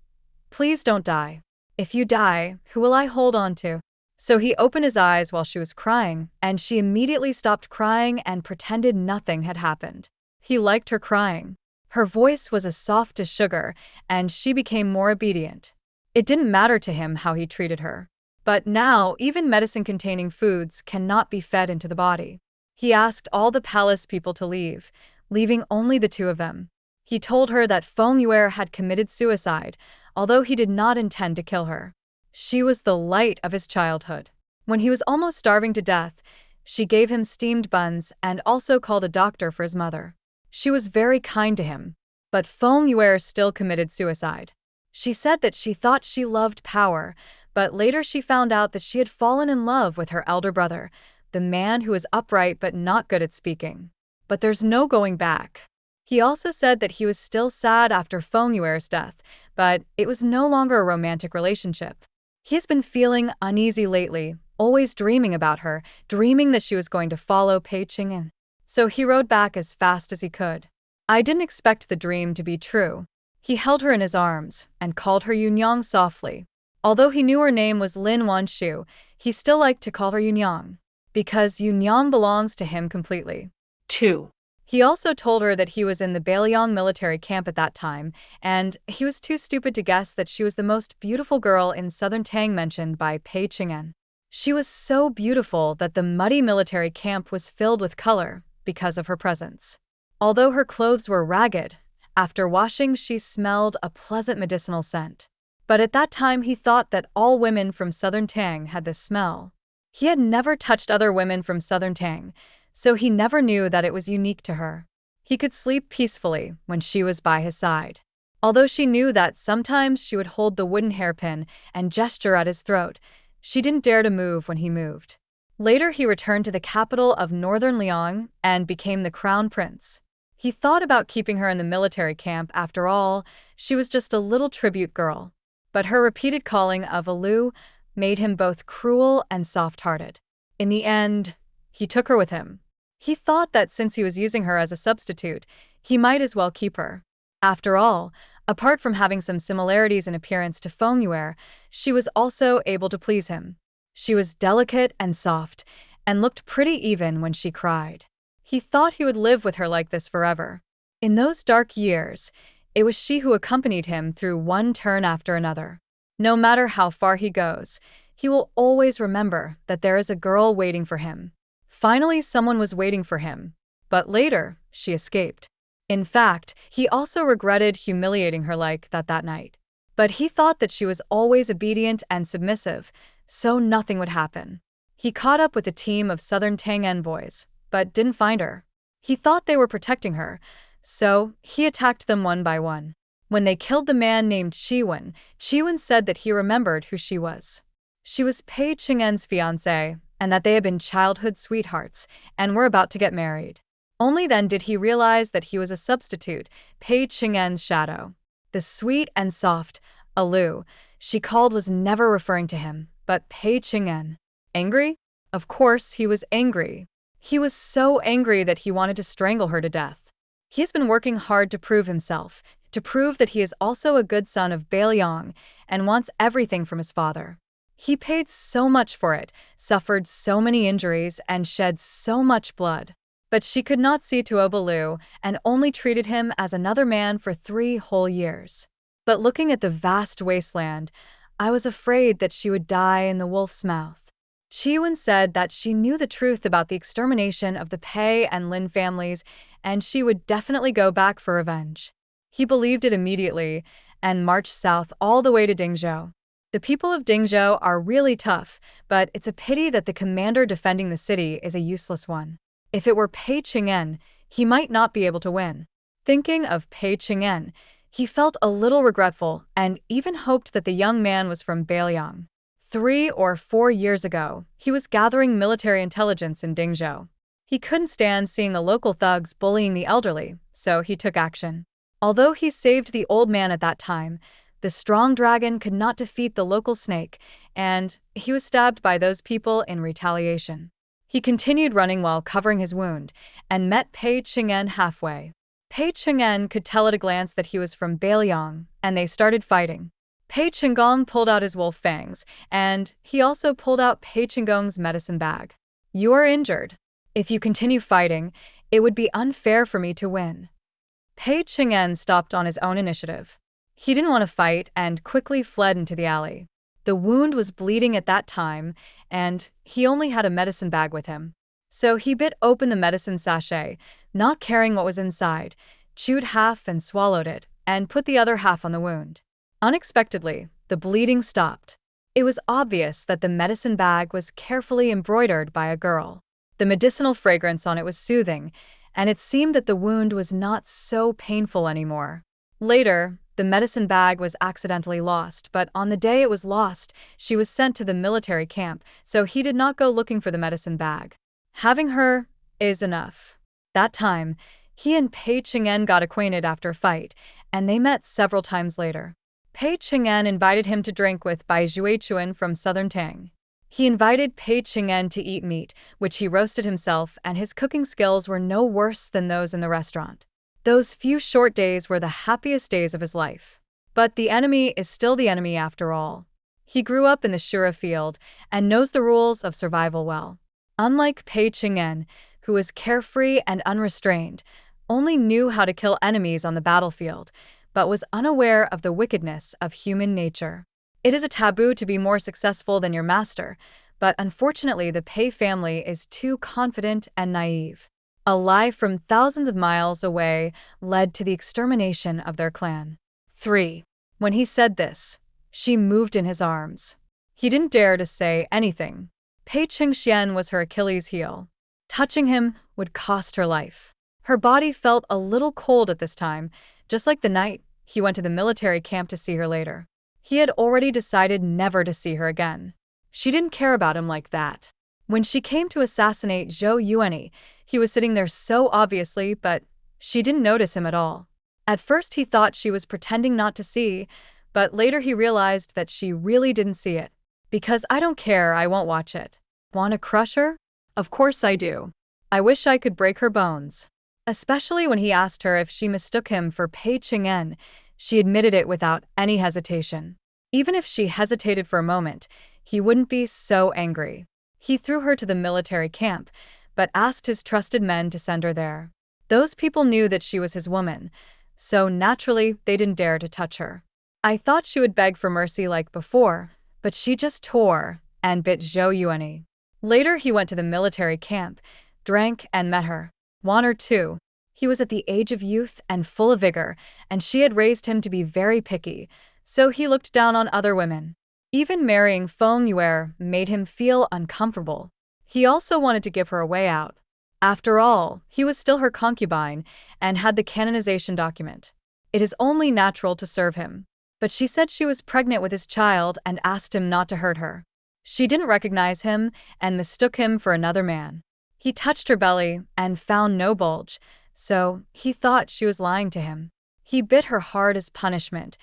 "Please don't die. If you die, who will I hold on to?" So he opened his eyes while she was crying, and she immediately stopped crying and pretended nothing had happened. He liked her crying. Her voice was as soft as sugar, and she became more obedient. It didn't matter to him how he treated her. But now, even medicine-containing foods cannot be fed into the body. He asked all the palace people to leave, leaving only the 2 of them. He told her that Feng Yuer had committed suicide, although he did not intend to kill her. She was the light of his childhood. When he was almost starving to death, she gave him steamed buns and also called a doctor for his mother. She was very kind to him, but Feng Yuer still committed suicide. She said that she thought she loved power, but later she found out that she had fallen in love with her elder brother, the man who is upright but not good at speaking. But there's no going back. He also said that he was still sad after Feng Yuer's death, but it was no longer a romantic relationship. He has been feeling uneasy lately, always dreaming about her, dreaming that she was going to follow Pei Chengtian. So he rode back as fast as he could. I didn't expect the dream to be true. He held her in his arms and called her Yunyang softly. Although he knew her name was Lin Wanshu, he still liked to call her Yunyang, because Yunyang belongs to him completely. 2. He also told her that he was in the Beiliang military camp at that time, and he was too stupid to guess that she was the most beautiful girl in southern Tang mentioned by Pei Chengtian. She was so beautiful that the muddy military camp was filled with color because of her presence. Although her clothes were ragged, after washing she smelled a pleasant medicinal scent. But at that time he thought that all women from southern Tang had this smell. He had never touched other women from southern Tang, so he never knew that it was unique to her. He could sleep peacefully when she was by his side. Although she knew that sometimes she would hold the wooden hairpin and gesture at his throat, she didn't dare to move when he moved. Later he returned to the capital of northern Liang and became the crown prince. He thought about keeping her in the military camp. After all, she was just a little tribute girl. But her repeated calling of Alu made him both cruel and soft-hearted. In the end, he took her with him. He thought that since he was using her as a substitute, he might as well keep her. After all, apart from having some similarities in appearance to Feng Yuer, she was also able to please him. She was delicate and soft, and looked pretty even when she cried. He thought he would live with her like this forever. In those dark years, it was she who accompanied him through one turn after another. No matter how far he goes, he will always remember that there is a girl waiting for him. Finally, someone was waiting for him, but later, she escaped. In fact, he also regretted humiliating her like that night. But he thought that she was always obedient and submissive, so nothing would happen. He caught up with a team of southern Tang envoys, but didn't find her. He thought they were protecting her, so he attacked them one by one. When they killed the man named Chiwen said that he remembered who she was. She was Pei Chengtian's fiancée, and that they had been childhood sweethearts and were about to get married. Only then did he realize that he was a substitute, Pei Chengtian's shadow. The sweet and soft Alu she called was never referring to him, but Pei Chengtian. Angry? Of course he was angry. He was so angry that he wanted to strangle her to death. He has been working hard to prove himself, to prove that he is also a good son of Beiliang and wants everything from his father. He paid so much for it, suffered so many injuries, and shed so much blood. But she could not see Tuobalu and only treated him as another man for 3 whole years. But looking at the vast wasteland, I was afraid that she would die in the wolf's mouth. Chiwen said that she knew the truth about the extermination of the Pei and Lin families, and she would definitely go back for revenge. He believed it immediately and marched south all the way to Dingzhou. The people of Dingzhou are really tough, but it's a pity that the commander defending the city is a useless one. If it were Pei Chang'an, he might not be able to win. Thinking of Pei Chang'an, he felt a little regretful and even hoped that the young man was from Beiliang. 3 or 4 years ago, he was gathering military intelligence in Dingzhou. He couldn't stand seeing the local thugs bullying the elderly, so he took action. Although he saved the old man at that time, the strong dragon could not defeat the local snake, and he was stabbed by those people in retaliation. He continued running while covering his wound, and met Pei Chang'an halfway. Pei Chang'an could tell at a glance that he was from Beiliang, and they started fighting. Pei Chenggong pulled out his wolf fangs, and he also pulled out Pei Chenggong's medicine bag. "You are injured. If you continue fighting, it would be unfair for me to win." Pei Chang'an stopped on his own initiative. He didn't want to fight and quickly fled into the alley. The wound was bleeding at that time, and he only had a medicine bag with him. So he bit open the medicine sachet, not caring what was inside, chewed half and swallowed it, and put the other half on the wound. Unexpectedly, the bleeding stopped. It was obvious that the medicine bag was carefully embroidered by a girl. The medicinal fragrance on it was soothing, and it seemed that the wound was not so painful anymore. Later, the medicine bag was accidentally lost, but on the day it was lost, she was sent to the military camp, so he did not go looking for the medicine bag. Having her is enough. That time, he and Pei Chang'an got acquainted after a fight, and they met several times later. Pei Chang'an invited him to drink with Bai Juechuan from southern Tang. He invited Pei Chang'an to eat meat, which he roasted himself, and his cooking skills were no worse than those in the restaurant. Those few short days were the happiest days of his life. But the enemy is still the enemy after all. He grew up in the Shura field and knows the rules of survival well. Unlike Pei Chang'an, who was carefree and unrestrained, only knew how to kill enemies on the battlefield, but was unaware of the wickedness of human nature. It is a taboo to be more successful than your master, but unfortunately the Pei family is too confident and naive. A lie from thousands of miles away led to the extermination of their clan. 3. When he said this, she moved in his arms. He didn't dare to say anything. Pei Chengtian was her Achilles heel. Touching him would cost her life. Her body felt a little cold at this time, just like the night he went to the military camp to see her later. He had already decided never to see her again. She didn't care about him like that. When she came to assassinate Zhou Yuanyi, he was sitting there so obviously, but she didn't notice him at all. At first he thought she was pretending not to see, but later he realized that she really didn't see it. "Because I don't care, I won't watch it." "Want to crush her?" "Of course I do. I wish I could break her bones." Especially when he asked her if she mistook him for Pei Chang'an, she admitted it without any hesitation. Even if she hesitated for a moment, he wouldn't be so angry. He threw her to the military camp, but asked his trusted men to send her there. Those people knew that she was his woman, so naturally they didn't dare to touch her. I thought she would beg for mercy like before, but she just tore and bit Zhou Yuanyi. Later he went to the military camp, drank and met her. Want her too. He was at the age of youth and full of vigor, and she had raised him to be very picky, so he looked down on other women. Even marrying Feng Yuer made him feel uncomfortable. He also wanted to give her a way out. After all, he was still her concubine and had the canonization document. It is only natural to serve him. But she said she was pregnant with his child and asked him not to hurt her. She didn't recognize him and mistook him for another man. He touched her belly and found no bulge, so he thought she was lying to him. He bit her hard as punishment,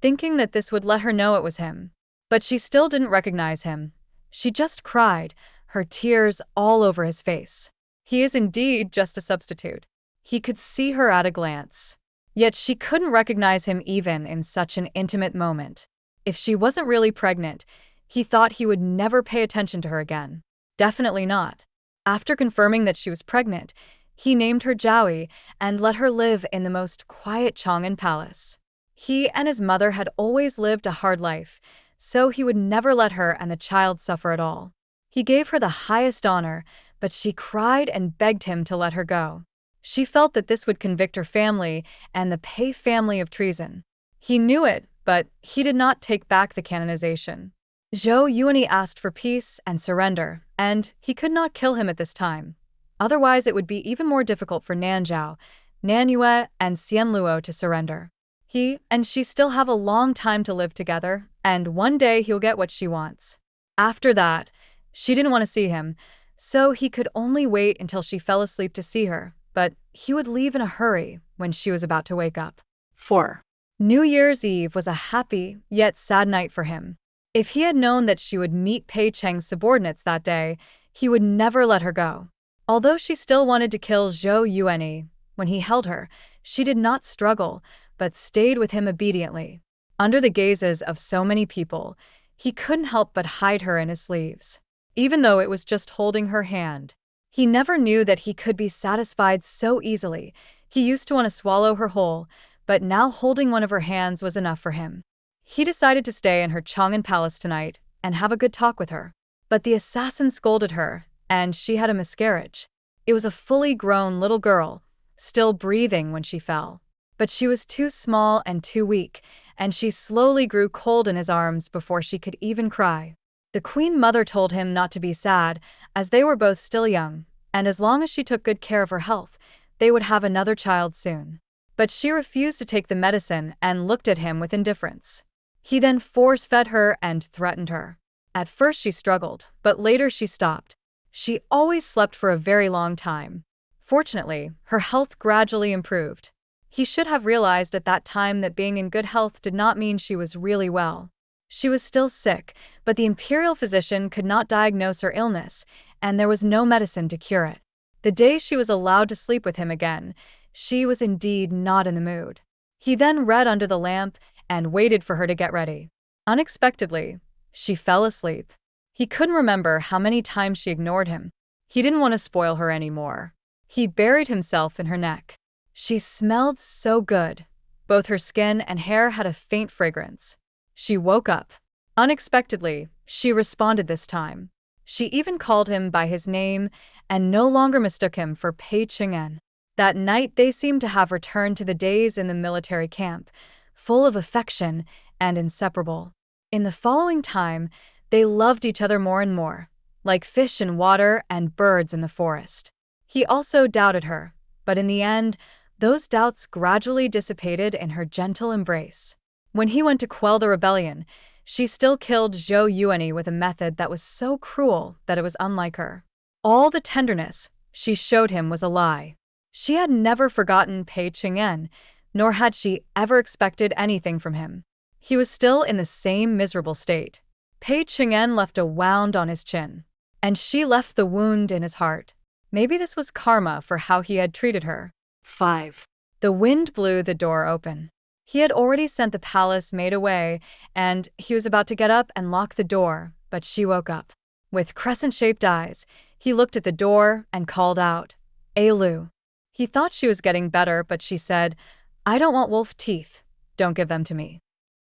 thinking that this would let her know it was him. But she still didn't recognize him. She just cried, her tears all over his face. He is indeed just a substitute. He could see her at a glance. Yet she couldn't recognize him even in such an intimate moment. If she wasn't really pregnant, he thought he would never pay attention to her again. Definitely not. After confirming that she was pregnant, he named her Joey and let her live in the most quiet Chang'an palace. He and his mother had always lived a hard life, so he would never let her and the child suffer at all. He gave her the highest honor, but she cried and begged him to let her go. She felt that this would convict her family and the Pei family of treason. He knew it, but he did not take back the canonization. Zhou Yuani asked for peace and surrender, and he could not kill him at this time. Otherwise, it would be even more difficult for Nanzhao, Nanyue, and Xianluo to surrender. He and she still have a long time to live together, and one day he'll get what she wants. After that, she didn't want to see him, so he could only wait until she fell asleep to see her, but he would leave in a hurry when she was about to wake up. 4. New Year's Eve was a happy, yet sad night for him. If he had known that she would meet Pei Cheng's subordinates that day, he would never let her go. Although she still wanted to kill Zhou Yuani, when he held her, she did not struggle, but stayed with him obediently. Under the gazes of so many people, he couldn't help but hide her in his sleeves. Even though it was just holding her hand. He never knew that he could be satisfied so easily. He used to want to swallow her whole, but now holding one of her hands was enough for him. He decided to stay in her Chang'an palace tonight and have a good talk with her. But the assassin scolded her, and she had a miscarriage. It was a fully grown little girl, still breathing when she fell. But she was too small and too weak, and she slowly grew cold in his arms before she could even cry. The queen mother told him not to be sad, as they were both still young, and as long as she took good care of her health, they would have another child soon. But she refused to take the medicine and looked at him with indifference. He then force-fed her and threatened her. At first she struggled, but later she stopped. She always slept for a very long time. Fortunately, her health gradually improved. He should have realized at that time that being in good health did not mean she was really well. She was still sick, but the imperial physician could not diagnose her illness, and there was no medicine to cure it. The day she was allowed to sleep with him again, she was indeed not in the mood. He then read under the lamp and waited for her to get ready. Unexpectedly, she fell asleep. He couldn't remember how many times she ignored him. He didn't want to spoil her anymore. He buried himself in her neck. She smelled so good. Both her skin and hair had a faint fragrance. She woke up. Unexpectedly, she responded this time. She even called him by his name and no longer mistook him for Pei Cheng'an. That night they seemed to have returned to the days in the military camp, full of affection and inseparable. In the following time, they loved each other more and more, like fish in water and birds in the forest. He also doubted her, but in the end, those doubts gradually dissipated in her gentle embrace. When he went to quell the rebellion, she still killed Zhou Yuani with a method that was so cruel that it was unlike her. All the tenderness she showed him was a lie. She had never forgotten Pei Cheng'an, nor had she ever expected anything from him. He was still in the same miserable state. Pei Cheng'an left a wound on his chin, and she left the wound in his heart. Maybe this was karma for how he had treated her. 5. The wind blew the door open. He had already sent the palace maid away, and he was about to get up and lock the door, but she woke up. With crescent-shaped eyes, he looked at the door and called out, "Ailu." He thought she was getting better, but she said, "I don't want wolf teeth. Don't give them to me."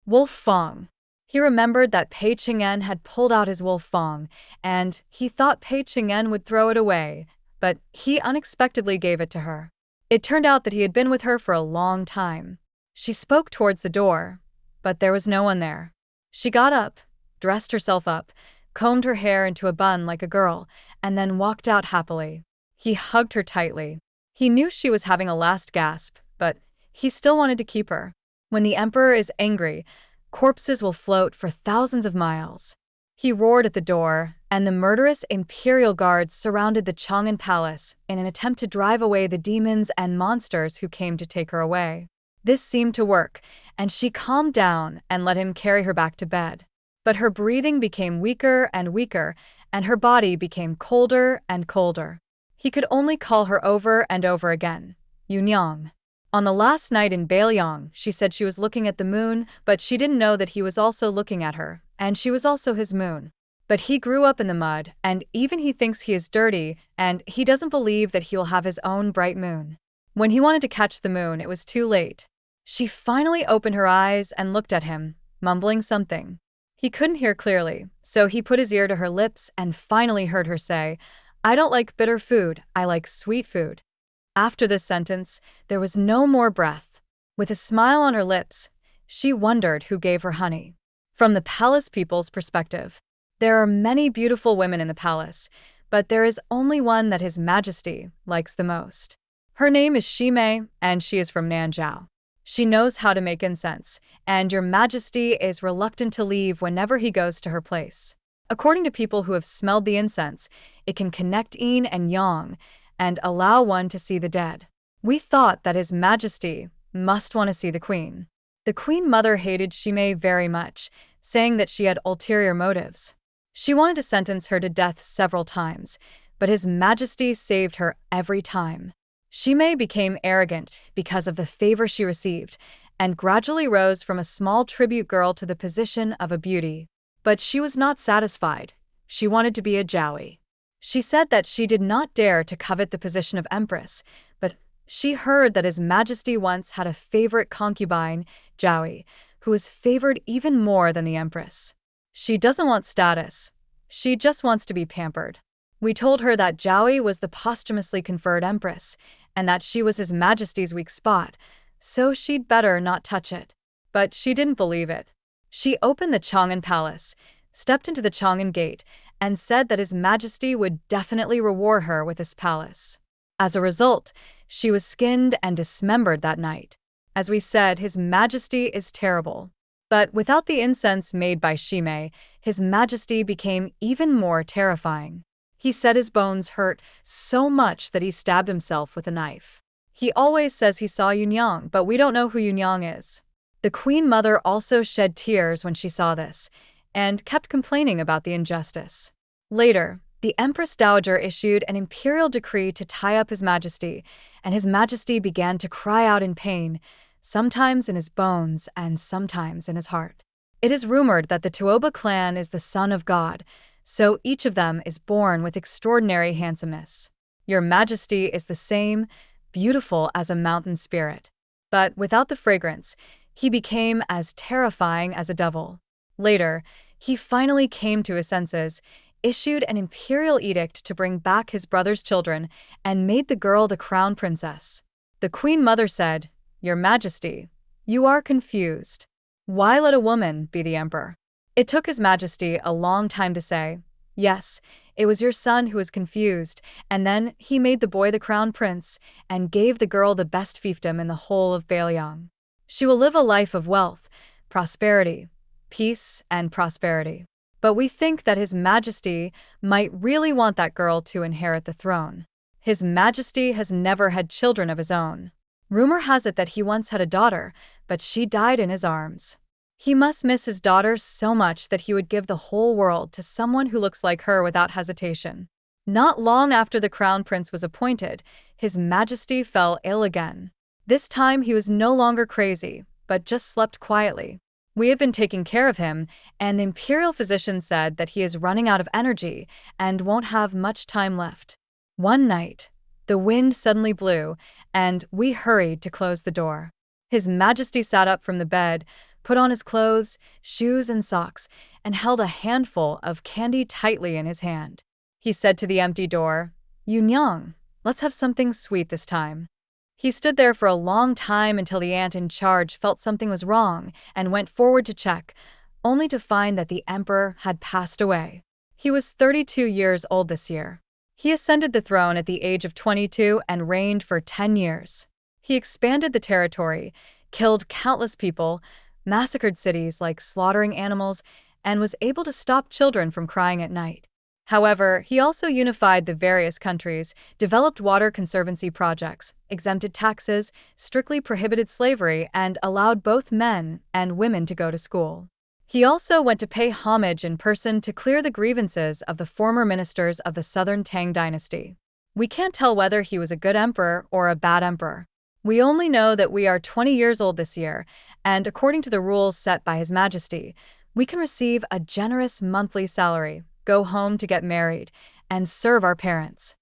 Wolf Fong. He remembered that Pei Cheng'an had pulled out his wolf Fong, and he thought Pei Cheng'an would throw it away, but he unexpectedly gave it to her. It turned out that he had been with her for a long time. She spoke towards the door, but there was no one there. She got up, dressed herself up, combed her hair into a bun like a girl, and then walked out happily. He hugged her tightly. He knew she was having a last gasp, but he still wanted to keep her. When the emperor is angry, corpses will float for thousands of miles. He roared at the door, and the murderous imperial guards surrounded the Chang'an palace in an attempt to drive away the demons and monsters who came to take her away. This seemed to work, and she calmed down and let him carry her back to bed. But her breathing became weaker and weaker, and her body became colder and colder. He could only call her over and over again, Yunyang. On the last night in Beiliang, she said she was looking at the moon, but she didn't know that he was also looking at her, and she was also his moon. But he grew up in the mud, and even he thinks he is dirty, and he doesn't believe that he will have his own bright moon. When he wanted to catch the moon, it was too late. She finally opened her eyes and looked at him, mumbling something. He couldn't hear clearly, so he put his ear to her lips and finally heard her say, "I don't like bitter food, I like sweet food." After this sentence, there was no more breath. With a smile on her lips, she wondered who gave her honey. From the palace people's perspective, there are many beautiful women in the palace, but there is only one that His Majesty likes the most. Her name is Shimei, and she is from Nanzhao. She knows how to make incense, and Your Majesty is reluctant to leave whenever he goes to her place. According to people who have smelled the incense, it can connect yin and yang and allow one to see the dead. We thought that His Majesty must want to see the queen. The queen mother hated Shimei very much, saying that she had ulterior motives. She wanted to sentence her to death several times, but His Majesty saved her every time. Shimei became arrogant because of the favor she received, and gradually rose from a small tribute girl to the position of a beauty. But she was not satisfied. She wanted to be a Jowie. She said that she did not dare to covet the position of empress, but she heard that His Majesty once had a favorite concubine, Jowie, who was favored even more than the empress. She doesn't want status. She just wants to be pampered. We told her that Jowie was the posthumously conferred empress, and that she was His Majesty's weak spot, so she'd better not touch it. But she didn't believe it. She opened the Chang'an Palace, stepped into the Chang'an Gate, and said that His Majesty would definitely reward her with his palace. As a result, she was skinned and dismembered that night. As we said, His Majesty is terrible. But without the incense made by Shimei, His Majesty became even more terrifying. He said his bones hurt so much that he stabbed himself with a knife. He always says he saw Yunyang, but we don't know who Yunyang is. The Queen Mother also shed tears when she saw this, and kept complaining about the injustice. Later, the Empress Dowager issued an imperial decree to tie up His Majesty, and His Majesty began to cry out in pain, sometimes in his bones and sometimes in his heart. It is rumored that the Tuoba clan is the son of God, so each of them is born with extraordinary handsomeness. Your Majesty is the same, beautiful as a mountain spirit. But without the fragrance, he became as terrifying as a devil. Later, he finally came to his senses, issued an imperial edict to bring back his brother's children, and made the girl the crown princess. The Queen Mother said, "Your Majesty, you are confused. Why let a woman be the emperor?" It took His Majesty a long time to say, "Yes, it was your son who was confused," and then he made the boy the crown prince and gave the girl the best fiefdom in the whole of Beiliang. She will live a life of wealth, prosperity, peace, and prosperity. But we think that His Majesty might really want that girl to inherit the throne. His Majesty has never had children of his own. Rumor has it that he once had a daughter, but she died in his arms. He must miss his daughter so much that he would give the whole world to someone who looks like her without hesitation. Not long after the crown prince was appointed, His Majesty fell ill again. This time he was no longer crazy, but just slept quietly. We have been taking care of him, and the imperial physician said that he is running out of energy and won't have much time left. One night, the wind suddenly blew, and we hurried to close the door. His Majesty sat up from the bed, put on his clothes, shoes, and socks, and held a handful of candy tightly in his hand. He said to the empty door, "Yunyang, let's have something sweet this time." He stood there for a long time until the aunt in charge felt something was wrong and went forward to check, only to find that the emperor had passed away. He was 32 years old this year. He ascended the throne at the age of 22 and reigned for 10 years. He expanded the territory, killed countless people, massacred cities like slaughtering animals, and was able to stop children from crying at night. However, he also unified the various countries, developed water conservancy projects, exempted taxes, strictly prohibited slavery, and allowed both men and women to go to school. He also went to pay homage in person to clear the grievances of the former ministers of the southern Tang dynasty. We can't tell whether he was a good emperor or a bad emperor. We only know that we are 20 years old this year, and according to the rules set by His Majesty, we can receive a generous monthly salary, go home to get married, and serve our parents.